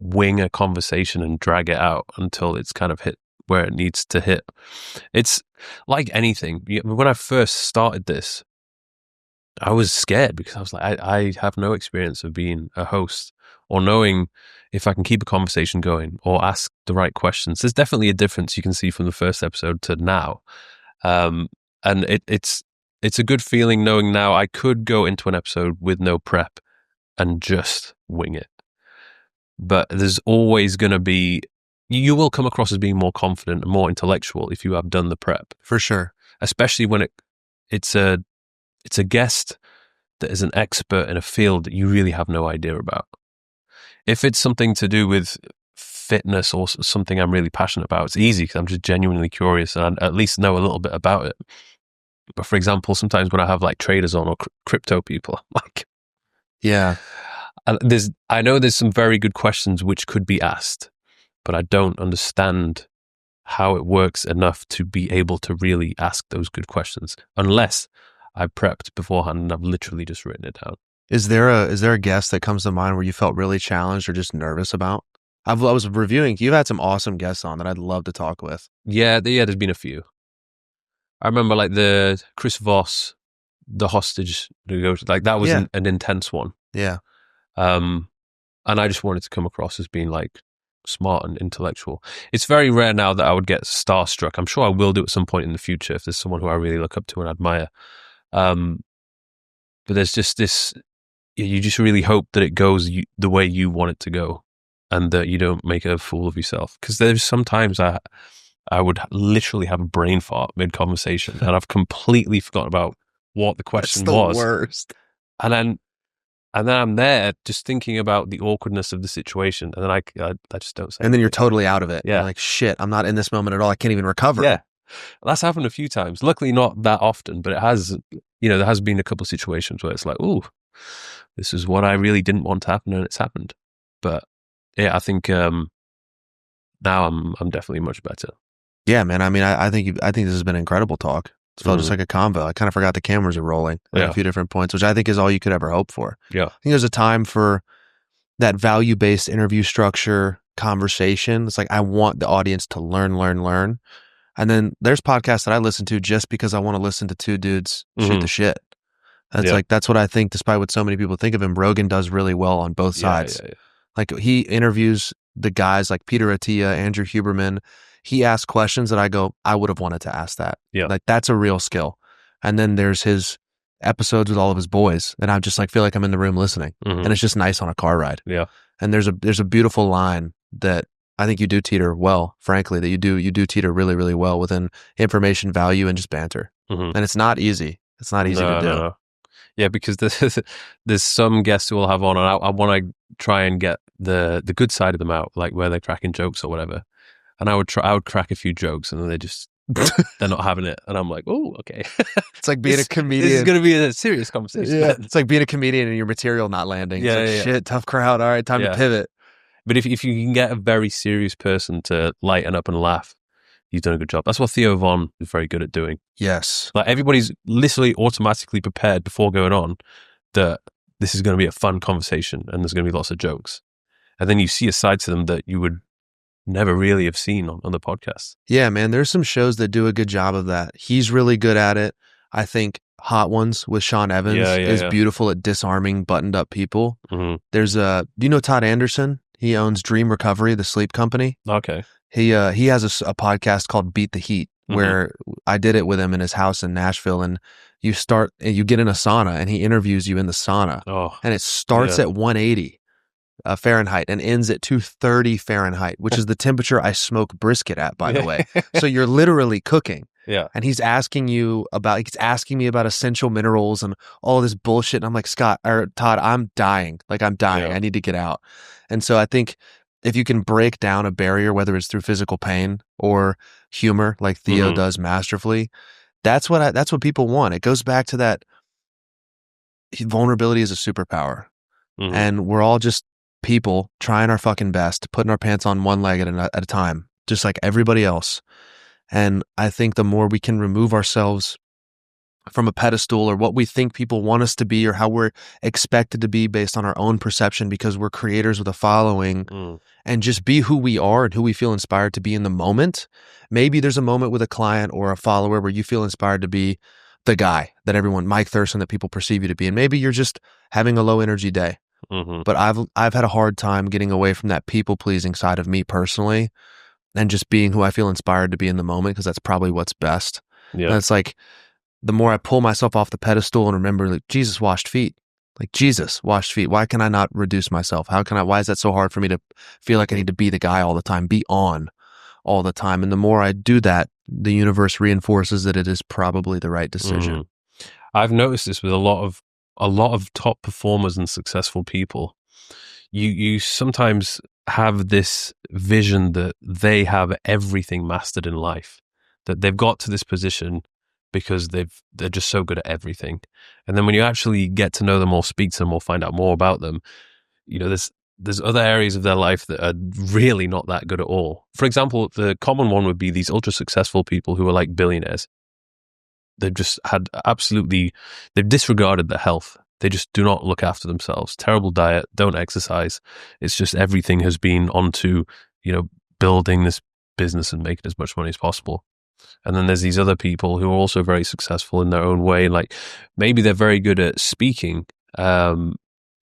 wing a conversation and drag it out until it's kind of hit where it needs to hit. It's like anything. When I first started this, I was scared because I was like, I have no experience of being a host or knowing if I can keep a conversation going or ask the right questions. There's definitely a difference you can see from the first episode to now. And it's a good feeling knowing now I could go into an episode with no prep and just wing it. But there's always going to be, you will come across as being more confident and more intellectual if you have done the prep. For sure. Especially when it's a guest that is an expert in a field that you really have no idea about. If it's something to do with fitness or something I'm really passionate about, it's easy because I'm just genuinely curious and I at least know a little bit about it. But for example, sometimes when I have like traders on or crypto people, I'm like, yeah, I know there's some very good questions which could be asked, but I don't understand how it works enough to be able to really ask those good questions unless I prepped beforehand and I've literally just written it down. Is there a guest that comes to mind where you felt really challenged or just nervous about? I was reviewing. You've had some awesome guests on that I'd love to talk with. Yeah, there's been a few. I remember like the Chris Voss, the hostage negotiation, like that was an intense one. Yeah. And I just wanted to come across as being like smart and intellectual. It's very rare now that I would get starstruck. I'm sure I will do at some point in the future if there's someone who I really look up to and admire. But there's just this, you just really hope that it goes the way you want it to go and that you don't make a fool of yourself. Because there's sometimes I would literally have a brain fart mid-conversation and I've completely forgotten about what the question was. That's the worst. And then I'm there just thinking about the awkwardness of the situation. And then I just don't say And then you're totally out of it. Yeah. You're like, shit, I'm not in this moment at all. I can't even recover. Yeah. That's happened a few times. Luckily not that often, but it has, there has been a couple of situations where it's like, ooh, this is what I really didn't want to happen and it's happened. But yeah, I think now I'm definitely much better. Yeah, man. I mean, I think this has been an incredible talk. It felt just like a convo. I kind of forgot the cameras are rolling at a few different points, which I think is all you could ever hope for. Yeah. I think there's a time for that value-based interview structure conversation. It's like, I want the audience to learn. And then there's podcasts that I listen to just because I want to listen to two dudes shoot the shit. That's what I think, despite what so many people think of him, Rogan does really well on both sides. Yeah. Like, he interviews the guys like Peter Attia, Andrew Huberman. He asks questions that I go, I would have wanted to ask that. Yeah. Like, that's a real skill. And then there's his episodes with all of his boys, and I just like feel like I'm in the room listening. And it's just nice on a car ride. Yeah. And there's a beautiful line that I think you do teeter well, frankly, that you do teeter really, really well within information, value, and just banter. And it's not easy. It's not easy to do. No. Yeah, because there's some guests who will have on, and I want to try and get the good side of them out, like where they're cracking jokes or whatever. And I would crack a few jokes, and then they're not having it, and I'm like, oh, okay. It's like being a comedian. This is going to be a serious conversation. Yeah, it's like being a comedian and your material not landing. Shit, tough crowd. All right, time to pivot. But if you can get a very serious person to lighten up and laugh, you've done a good job. That's what Theo Von is very good at doing. Yes. Like, everybody's literally automatically prepared before going on that this is going to be a fun conversation and there's going to be lots of jokes. And then you see a side to them that you would never really have seen on the podcast. Yeah, man. There's some shows that do a good job of that. He's really good at it. I think Hot Ones with Sean Evans is beautiful at disarming buttoned up people. There's do you know Todd Anderson? He owns Dream Recovery, the sleep company. Okay. He has a podcast called Beat the Heat, where I did it with him in his house in Nashville, and you get in a sauna and he interviews you in the sauna. And it starts at 180 Fahrenheit and ends at 230 Fahrenheit, which is the temperature I smoke brisket at, by the way. So you're literally cooking. Yeah. And he's asking me about essential minerals and all this bullshit. And I'm like, Todd, I'm dying. Like, I'm dying. Yeah. I need to get out. And so I think if you can break down a barrier, whether it's through physical pain or humor, like Theo does masterfully, that's what people want. It goes back to that vulnerability is a superpower. And we're all just people trying our fucking best, putting our pants on one leg at a time, just like everybody else. And I think the more we can remove ourselves from a pedestal or what we think people want us to be or how we're expected to be based on our own perception because we're creators with a following, and just be who we are and who we feel inspired to be in the moment. Maybe there's a moment with a client or a follower where you feel inspired to be the guy that Mike Thurston, that people perceive you to be. And maybe you're just having a low energy day. But I've had a hard time getting away from that people pleasing side of me personally, and just being who I feel inspired to be in the moment, because that's probably what's best. Yeah. And it's like, the more I pull myself off the pedestal and remember, like, Jesus washed feet. Like, Jesus washed feet. Why can I not reduce myself? Why is that so hard for me to feel like I need to be the guy all the time, be on all the time? And the more I do that, the universe reinforces that it is probably the right decision. I've noticed this with a lot of top performers and successful people. You sometimes have this vision that they have everything mastered in life, that they've got to this position because they're just so good at everything. And then when you actually get to know them or speak to them or find out more about them, there's other areas of their life that are really not that good at all. For example, the common one would be these ultra successful people who are like billionaires. They've just they've disregarded their health. They just do not look after themselves. Terrible diet, don't exercise. It's just everything has been onto, building this business and making as much money as possible. And then there's these other people who are also very successful in their own way. Like, maybe they're very good at speaking, and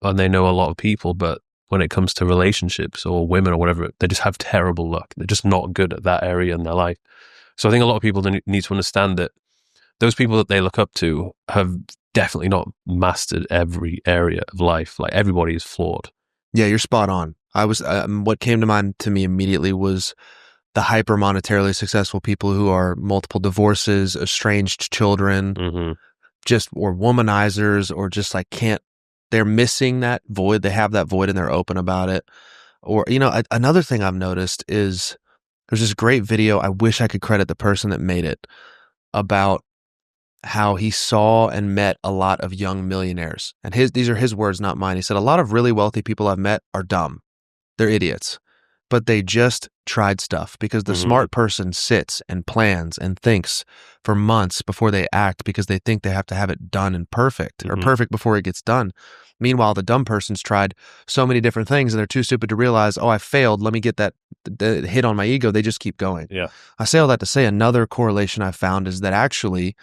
they know a lot of people, but when it comes to relationships or women or whatever, they just have terrible luck. They're just not good at that area in their life. So I think a lot of people need to understand that those people that they look up to have definitely not mastered every area of life. Like, everybody is flawed. Yeah, you're spot on. What came to mind to me immediately was the hyper monetarily successful people who are multiple divorces, estranged children, or womanizers, or just like they're missing that void. They have that void and they're open about it. Or, another thing I've noticed is there's this great video. I wish I could credit the person that made it, about how he saw and met a lot of young millionaires. And these are his words, not mine. He said, a lot of really wealthy people I've met are dumb. They're idiots. But they just tried stuff, because the smart person sits and plans and thinks for months before they act, because they think they have to have it done and perfect, or perfect before it gets done. Meanwhile, the dumb person's tried so many different things and they're too stupid to realize, oh, I failed. Let me get that hit on my ego. They just keep going. Yeah. I say all that to say another correlation I found is that actually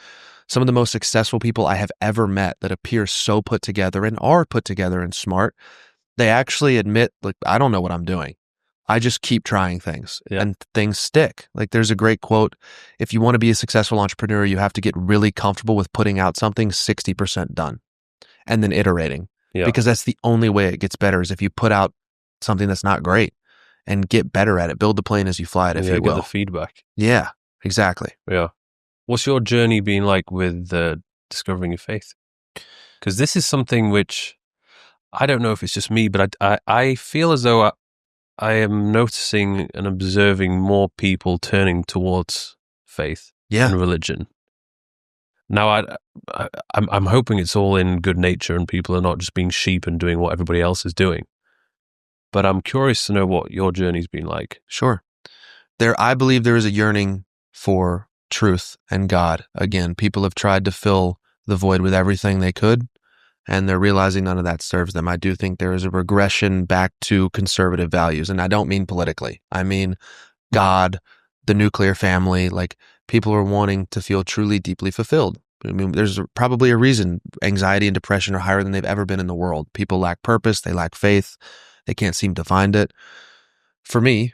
some of the most successful people I have ever met that appear so put together and are put together and smart, they actually admit, like, I don't know what I'm doing. I just keep trying things and things stick. Like, there's a great quote: if you want to be a successful entrepreneur, you have to get really comfortable with putting out something 60% done and then iterating. Yeah. Because that's the only way it gets better, is if you put out something that's not great and get better at it. Build the plane as you fly it, if you will. Get the feedback. Yeah, exactly. Yeah. What's your journey been like with discovering your faith? Because this is something which, I don't know if it's just me, but I feel as though I am noticing and observing more people turning towards faith and religion. Now, I'm hoping it's all in good nature and people are not just being sheep and doing what everybody else is doing. But I'm curious to know what your journey's been like. Sure. I believe there is a yearning for truth and God. Again, people have tried to fill the void with everything they could, and they're realizing none of that serves them. I do think there is a regression back to conservative values, and I don't mean politically. I mean God, the nuclear family. Like, people are wanting to feel truly, deeply fulfilled. I mean, there's probably a reason anxiety and depression are higher than they've ever been in the world. People lack purpose. They lack faith. They can't seem to find it. For me,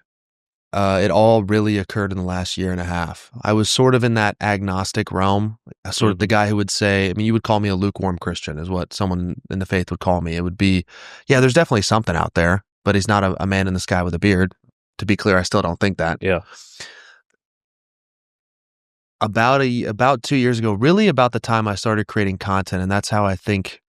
it all really occurred in the last year and a half. I was sort of in that agnostic realm, sort of the guy who would say, I mean, you would call me a lukewarm Christian, is what someone in the faith would call me. It would be, yeah, there's definitely something out there, but he's not a man in the sky with a beard. To be clear, I still don't think that. Yeah. About 2 years ago, really about the time I started creating content, and that's how I think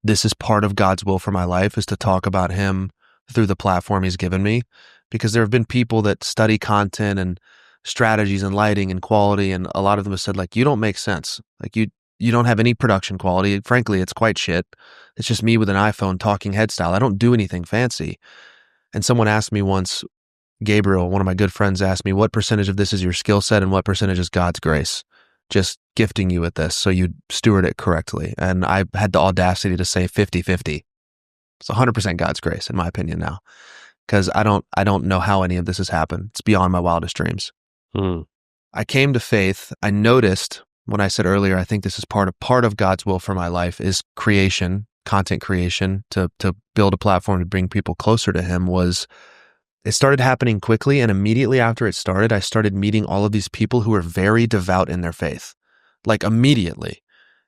this is part of God's will for my life, is to talk about him through the platform he's given me. Because there have been people that study content and strategies and lighting and quality, and a lot of them have said, like, you don't make sense. Like, you don't have any production quality. Frankly, it's quite shit. It's just me with an iPhone talking head style. I don't do anything fancy. And someone asked me once, Gabriel, one of my good friends, asked me, what percentage of this is your skill set and what percentage is God's grace? Just gifting you with this so you steward it correctly. And I had the audacity to say 50-50. It's 100% God's grace, in my opinion now. Because I don't know how any of this has happened. It's beyond my wildest dreams. I came to faith. I noticed when I said earlier, I think this is part of God's will for my life, is creation, content creation, to build a platform to bring people closer to him. It started happening quickly, and immediately after it started, I started meeting all of these people who were very devout in their faith, like immediately.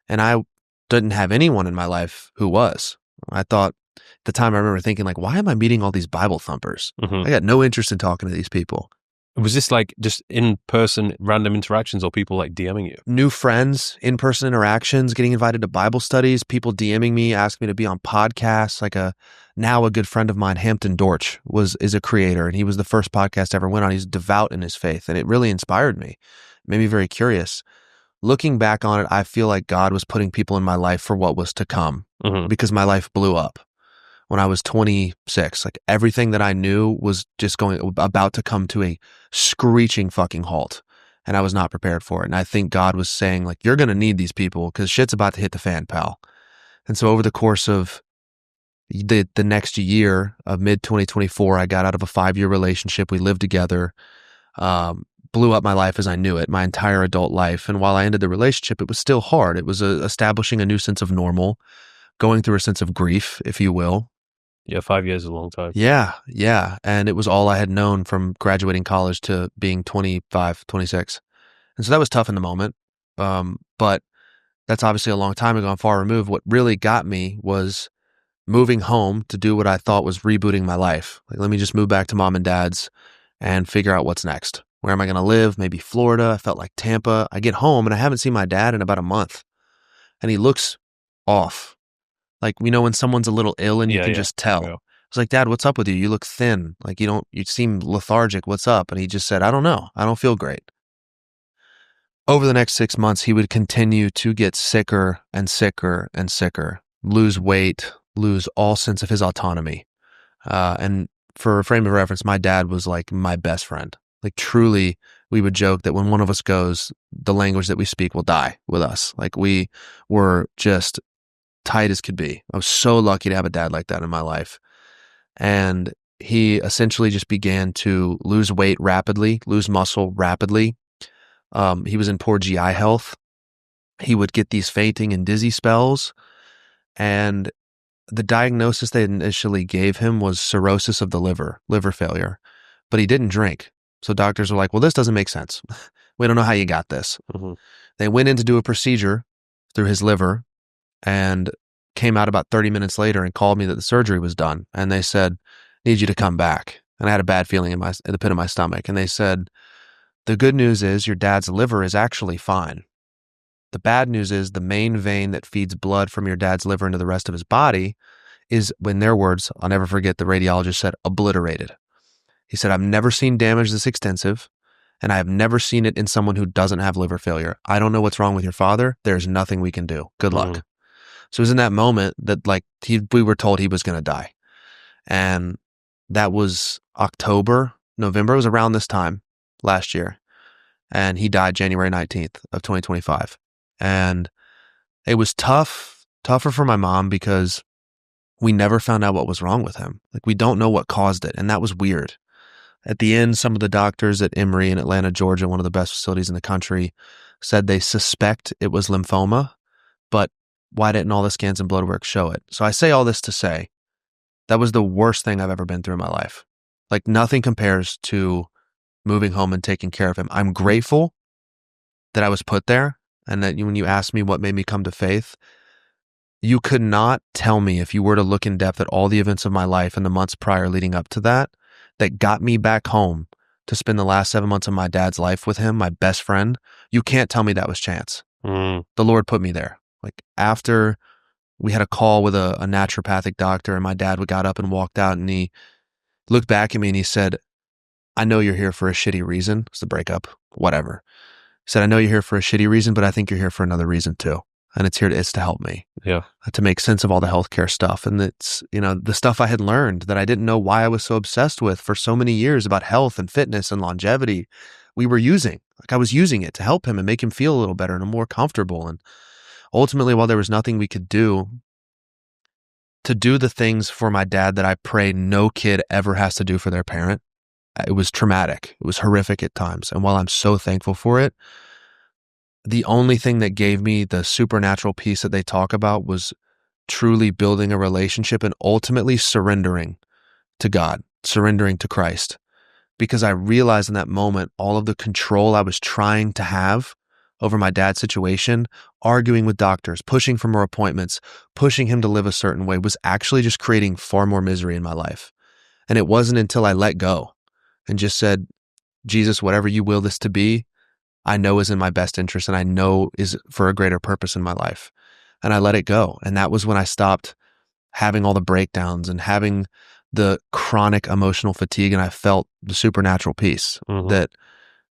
And I didn't have anyone in my life who was. I thought, at the time, I remember thinking, like, why am I meeting all these Bible thumpers? I got no interest in talking to these people. Was this like just in-person random interactions, or people like DMing you? New friends, in-person interactions, getting invited to Bible studies, people DMing me, asking me to be on podcasts. Like now a good friend of mine, Hampton Dortch, is a creator, and he was the first podcast I ever went on. He's devout in his faith, and it really inspired me. It made me very curious. Looking back on it, I feel like God was putting people in my life for what was to come, because my life blew up when I was 26. Like, everything that I knew was just about to come to a screeching fucking halt, and I was not prepared for it. And I think God was saying, like, you're going to need these people because shit's about to hit the fan, pal. And so over the course of the next year of mid-2024, I got out of a 5-year relationship. We lived together, blew up my life as I knew it, my entire adult life. And while I ended the relationship, it was still hard. It was establishing a new sense of normal, going through a sense of grief, if you will. Yeah, 5 years is a long time. Yeah. And it was all I had known from graduating college to being 25, 26. And so that was tough in the moment. But that's obviously a long time ago and far removed. What really got me was moving home to do what I thought was rebooting my life. Like, let me just move back to mom and dad's and figure out what's next. Where am I going to live? Maybe Florida. I felt like Tampa. I get home and I haven't seen my dad in about a month. And he looks off. Like, when someone's a little ill and you can just tell. Yeah. I was like, Dad, what's up with you? You look thin. Like, you seem lethargic. What's up? And he just said, I don't know. I don't feel great. Over the next 6 months, he would continue to get sicker and sicker and sicker, lose weight, lose all sense of his autonomy. And for a frame of reference, my dad was like my best friend. Like, truly, we would joke that when one of us goes, the language that we speak will die with us. Like, we were just tight as could be. I was so lucky to have a dad like that in my life. And he essentially just began to lose weight rapidly, lose muscle rapidly. He was in poor GI health. He would get these fainting and dizzy spells. And the diagnosis they initially gave him was cirrhosis of the liver failure. But he didn't drink. So doctors were like, well, this doesn't make sense. We don't know how you got this. Mm-hmm. They went in to do a procedure through his liver and came out about 30 minutes later and called me that the surgery was done. And they said, need you to come back. And I had a bad feeling in the pit of my stomach. And they said, the good news is your dad's liver is actually fine. The bad news is the main vein that feeds blood from your dad's liver into the rest of his body is, in their words, I'll never forget, the radiologist said, obliterated. He said, I've never seen damage this extensive, and I have never seen it in someone who doesn't have liver failure. I don't know what's wrong with your father. There's nothing we can do. Good luck. So it was in that moment that we were told he was going to die. And that was November. It was around this time last year. And he died January 19th of 2025. And it was tougher for my mom because we never found out what was wrong with him. Like, we don't know what caused it. And that was weird. At the end, some of the doctors at Emory in Atlanta, Georgia, one of the best facilities in the country, said they suspect it was lymphoma, but why didn't all the scans and blood work show it? So I say all this to say that was the worst thing I've ever been through in my life. Like, nothing compares to moving home and taking care of him. I'm grateful that I was put there, and that when you asked me what made me come to faith, you could not tell me, if you were to look in depth at all the events of my life in the months prior leading up to that got me back home to spend the last 7 months of my dad's life with him, my best friend. You can't tell me that was chance. The Lord put me there. Like, after we had a call with a naturopathic doctor, and my dad got up and walked out, and he looked back at me and he said, I know you're here for a shitty reason. It's the breakup, whatever. He said, I know you're here for a shitty reason, but I think you're here for another reason too. And it's to help me. Yeah. To make sense of all the healthcare stuff. And it's, the stuff I had learned that I didn't know why I was so obsessed with for so many years about health and fitness and longevity, we were using. Like, I was using it to help him and make him feel a little better and more comfortable. And ultimately, while there was nothing we could do, to do the things for my dad that I pray no kid ever has to do for their parent, it was traumatic. It was horrific at times. And while I'm so thankful for it, the only thing that gave me the supernatural peace that they talk about was truly building a relationship and ultimately surrendering to God, surrendering to Christ. Because I realized in that moment, all of the control I was trying to have over my dad's situation, arguing with doctors, pushing for more appointments, pushing him to live a certain way, was actually just creating far more misery in my life. And it wasn't until I let go and just said, Jesus, whatever you will this to be, I know is in my best interest, and I know is for a greater purpose in my life. And I let it go. And that was when I stopped having all the breakdowns and having the chronic emotional fatigue, and I felt the supernatural peace that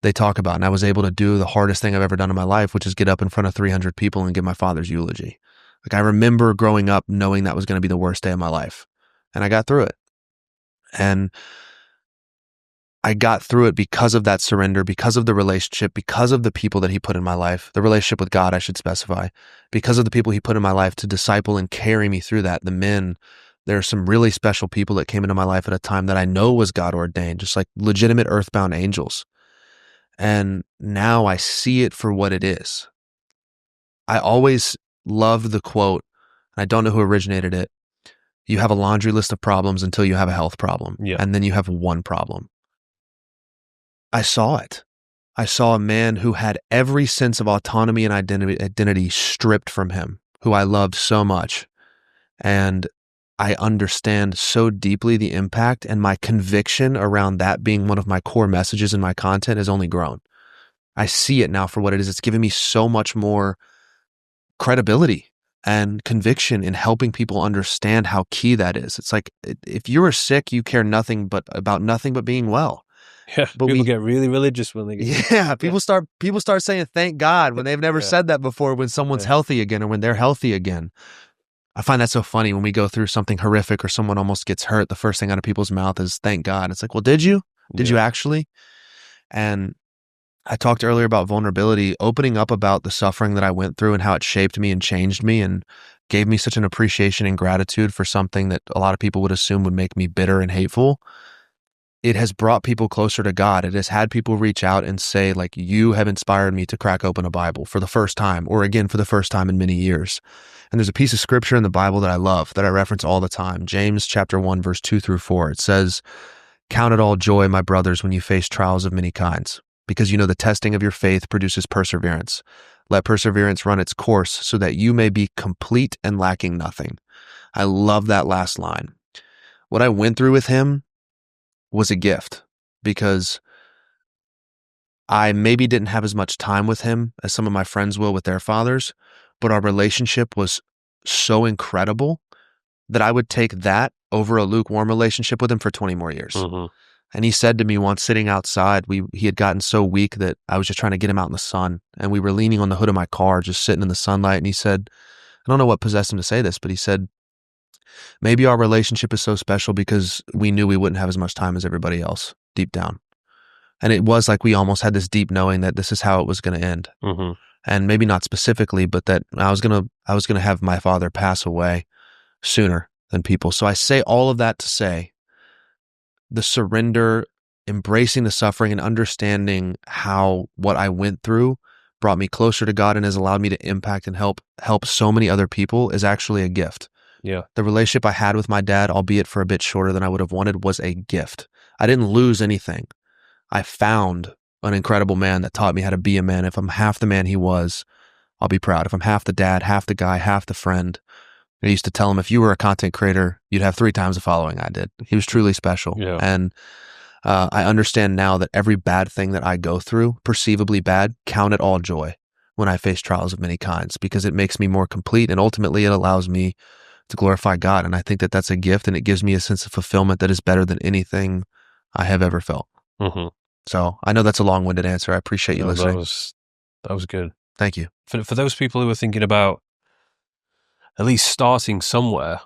they talk about. And I was able to do the hardest thing I've ever done in my life, which is get up in front of 300 people and give my father's eulogy. Like, I remember growing up knowing that was going to be the worst day of my life. And I got through it. And I got through it because of that surrender, because of the relationship, because of the people that he put in my life, the relationship with God, I should specify, because of the people he put in my life to disciple and carry me through that. The men, there are some really special people that came into my life at a time that I know was God ordained, just like legitimate earthbound angels. And now I see it for what it is. I always loved the quote, and I don't know who originated it. You have a laundry list of problems until you have a health problem. Yeah. And then you have one problem. I saw it. I saw a man who had every sense of autonomy and identity stripped from him, who I loved so much. And I understand so deeply the impact, and my conviction around that being one of my core messages in my content has only grown. I see it now for what it is. It's given me so much more credibility and conviction in helping people understand how key that is. It's like, if you are sick, you care about nothing but being well. Yeah, but people get really religious when they get people start saying thank God when they've never said that before, when someone's healthy again or when they're healthy again. I find that so funny when we go through something horrific or someone almost gets hurt. The first thing out of people's mouth is thank God. It's like, well, did you? Did you actually? And I talked earlier about vulnerability, opening up about the suffering that I went through and how it shaped me and changed me and gave me such an appreciation and gratitude for something that a lot of people would assume would make me bitter and hateful. It has brought people closer to God. It has had people reach out and say, like, you have inspired me to crack open a Bible for the first time, or again, for the first time in many years. And there's a piece of scripture in the Bible that I love, that I reference all the time. James chapter 1, verse 2-4. It says, "Count it all joy, my brothers, when you face trials of many kinds, because you know the testing of your faith produces perseverance. Let perseverance run its course so that you may be complete and lacking nothing." I love that last line. What I went through with him was a gift, because I maybe didn't have as much time with him as some of my friends will with their fathers, but our relationship was so incredible that I would take that over a lukewarm relationship with him for 20 more years. Mm-hmm. And he said to me once, sitting outside, he had gotten so weak that I was just trying to get him out in the sun, and we were leaning on the hood of my car, just sitting in the sunlight, and he said, I don't know what possessed him to say this, but he said, maybe our relationship is so special because we knew we wouldn't have as much time as everybody else deep down. And it was like we almost had this deep knowing that this is how it was going to end. Mm-hmm. And maybe not specifically, but that I was going to have my father pass away sooner than people. So I say all of that to say the surrender, embracing the suffering, and understanding how what I went through brought me closer to God and has allowed me to impact and help so many other people is actually a gift. Yeah. The relationship I had with my dad, albeit for a bit shorter than I would have wanted, was a gift. I didn't lose anything. I found an incredible man that taught me how to be a man. If I'm half the man he was, I'll be proud. If I'm half the dad, half the guy, half the friend. I used to tell him, if you were a content creator, you'd have 3 times the following I did. He was truly special. Yeah. And I understand now that every bad thing that I go through, perceivably bad, count it all joy when I face trials of many kinds, because it makes me more complete, and ultimately it allows me to glorify God. And I think that that's a gift, and it gives me a sense of fulfillment that is better than anything I have ever felt. Mm-hmm. So I know that's a long-winded answer. I appreciate you listening. That was good. Thank you. For those people who are thinking about at least starting somewhere,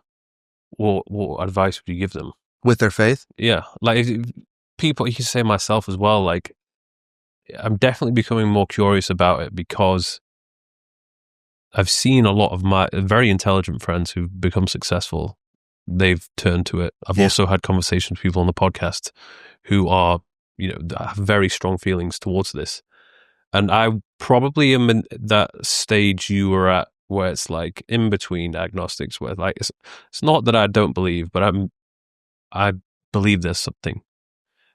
what advice would you give them? With their faith? Yeah. Like, if people, you can say myself as well, like, I'm definitely becoming more curious about it because I've seen a lot of my very intelligent friends who've become successful. They've turned to it. I've also had conversations with people on the podcast who are, have very strong feelings towards this. And I probably am in that stage you were at, where it's like in between agnostics, where like it's not that I don't believe, but I believe there's something.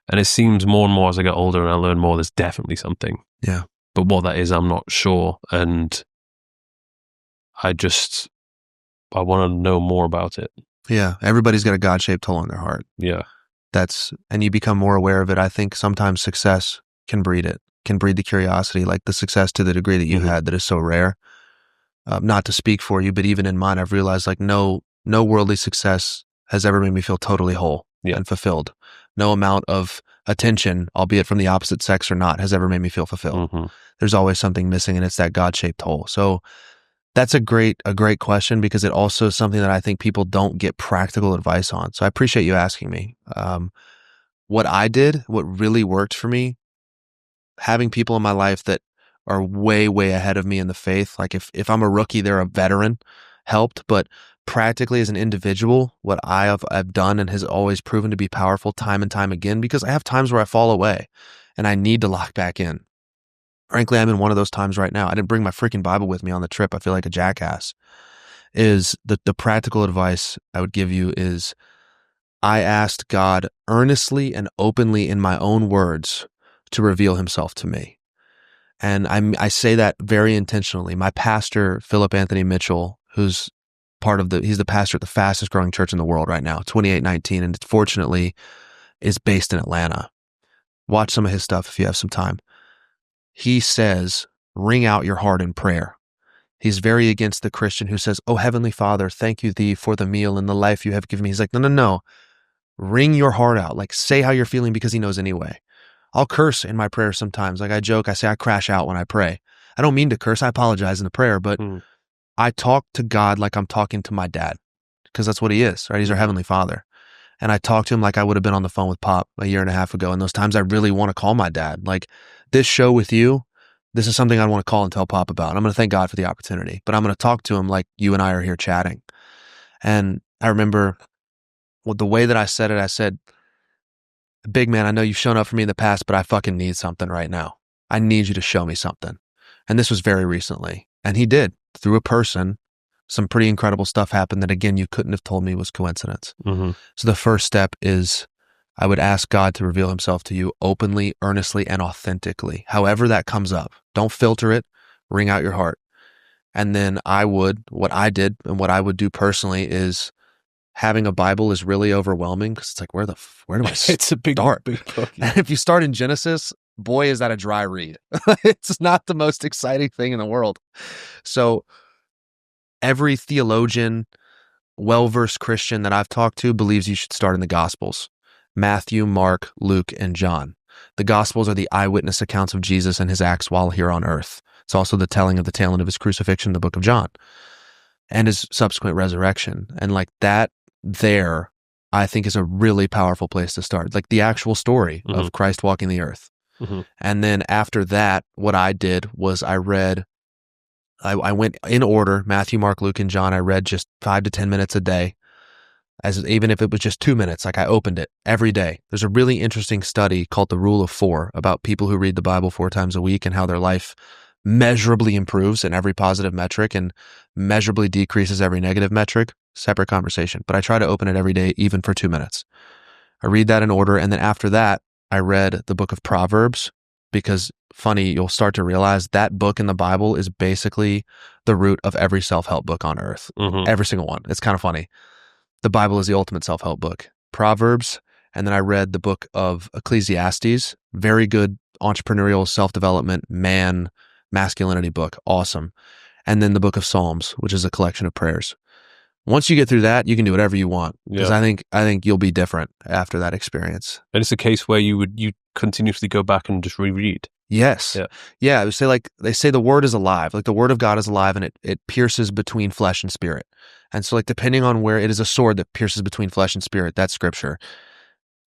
And it seems more and more as I get older and I learn more, there's definitely something. Yeah. But what that is, I'm not sure. And I want to know more about it. Yeah. Everybody's got a God-shaped hole in their heart. Yeah. And you become more aware of it. I think sometimes success can breed the curiosity, like the success to the degree that you had that is so rare. Not to speak for you, but even in mine, I've realized like no worldly success has ever made me feel totally whole and fulfilled. No amount of attention, albeit from the opposite sex or not, has ever made me feel fulfilled. Mm-hmm. There's always something missing, and it's that God-shaped hole. So that's a great question, because it also is something that I think people don't get practical advice on. So I appreciate you asking me. What I did, what really worked for me, having people in my life that are way, way ahead of me in the faith. Like if I'm a rookie, they're a veteran, helped. But practically as an individual, what I've done and has always proven to be powerful time and time again, because I have times where I fall away and I need to lock back in. Frankly, I'm in one of those times right now. I didn't bring my freaking Bible with me on the trip. I feel like a jackass. is the practical advice I would give you is I asked God earnestly and openly in my own words to reveal himself to me. And I say that very intentionally. My pastor, Philip Anthony Mitchell, who's he's the pastor at the fastest growing church in the world right now, 2819, and fortunately is based in Atlanta. Watch some of his stuff if you have some time. He says, wring out your heart in prayer. He's very against the Christian who says, "Oh, Heavenly Father, thank you thee for the meal and the life you have given me." He's like, no. Wring your heart out. Like, say how you're feeling because he knows anyway. I'll curse in my prayer sometimes. Like I joke, I say I crash out when I pray. I don't mean to curse. I apologize in the prayer, but I talk to God like I'm talking to my dad because that's what he is, right? He's our Heavenly Father. And I talk to him like I would have been on the phone with Pop a year and a half ago. And those times I really want to call my dad. Like this show with you, this is something I want to call and tell Pop about. I'm going to thank God for the opportunity, but I'm going to talk to him like you and I are here chatting. And I remember the way that I said it, I said, "Big man, I know you've shown up for me in the past, but I fucking need something right now. I need you to show me something." And this was very recently. And he did. Through a person, some pretty incredible stuff happened that, again, you couldn't have told me was coincidence. So the first step is I would ask God to reveal himself to you openly, earnestly, and authentically. However that comes up. Don't filter it. Wring out your heart. And then what I did and what I would do personally is having a Bible is really overwhelming because it's like, where do I start? It's a big book. And if you start in Genesis, boy, is that a dry read. It's not the most exciting thing in the world. So every theologian, well-versed Christian that I've talked to believes you should start in the Gospels. Matthew, Mark, Luke, and John. The Gospels are the eyewitness accounts of Jesus and his acts while here on earth. It's also the telling of the tail end of his crucifixion, the book of John, and his subsequent resurrection. And like that there, I think is a really powerful place to start. Like the actual story of Christ walking the earth. And then after that, what I did was I went in order, Matthew, Mark, Luke, and John. I read just 5 to 10 minutes a day, even if it was just 2 minutes, like I opened it every day. There's a really interesting study called the Rule of 4 about people who read the Bible 4 times a week and how their life measurably improves in every positive metric and measurably decreases every negative metric. Separate conversation. But I try to open it every day, even for 2 minutes. I read that in order. And then after that, I read the book of Proverbs because, funny, you'll start to realize that book in the Bible is basically the root of every self-help book on earth. Every single one. It's kind of funny. The Bible is the ultimate self-help book. Proverbs. And then I read the book of Ecclesiastes. Very good entrepreneurial self-development, masculinity book. Awesome. And then the book of Psalms, which is a collection of prayers. Once you get through that, you can do whatever you want. Because I think you'll be different after that experience. And it's a case where you continuously go back and just reread. Yes. Yeah. I would say, like they say, the word is alive. Like the word of God is alive, and it pierces between flesh and spirit. And so, like, depending on where it is, a sword that pierces between flesh and spirit. That's scripture.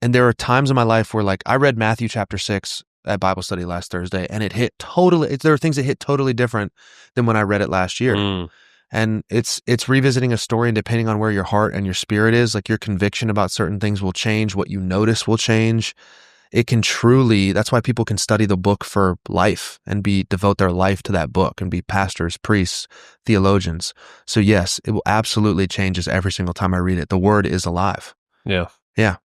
And there are times in my life where, like, I read Matthew chapter 6 at Bible study last Thursday, and it hit totally. There are things that hit totally different than when I read it last year. And it's revisiting a story, and depending on where your heart and your spirit is, like your conviction about certain things will change. What you notice will change. It can truly, that's why people can study the book for life and devote their life to that book and be pastors, priests, theologians. So yes, it will absolutely changes every single time I read it. The word is alive. Yeah. Yeah.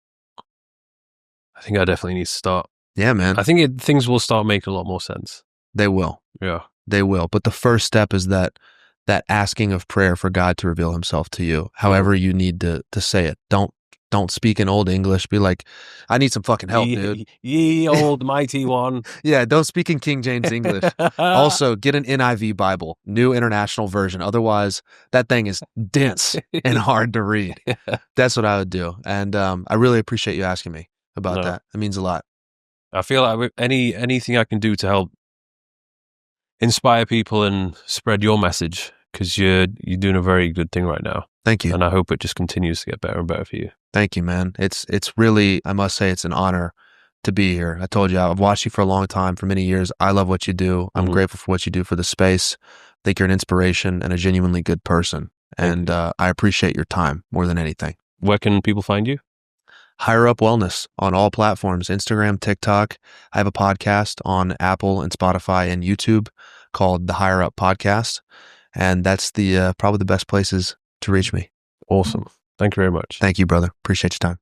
I think I definitely need to start. Yeah, man. I think things will start making a lot more sense. They will. Yeah. They will. But the first step is that asking of prayer for God to reveal himself to you, however you need to say it. Don't speak in old English. Be like, I need some fucking help, dude. Ye old mighty one. Yeah, don't speak in King James English. Also, get an NIV Bible, New International Version. Otherwise, that thing is dense and hard to read. That's what I would do. And I really appreciate you asking me about that. It means a lot. I feel like anything I can do to help inspire people and spread your message, because you're doing a very good thing right now. Thank you. And I hope it just continues to get better and better for you. Thank you, man. It's really, I must say, it's an honor to be here. I told you, I've watched you for a long time, for many years. I love what you do. I'm grateful for what you do for the space. I think you're an inspiration and a genuinely good person. And I appreciate your time more than anything. Where can people find you? Higher Up Wellness on all platforms, Instagram, TikTok. I have a podcast on Apple and Spotify and YouTube called The Higher Up Podcast. And that's the probably the best places to reach me. Awesome. Thank you very much. Thank you, brother. Appreciate your time.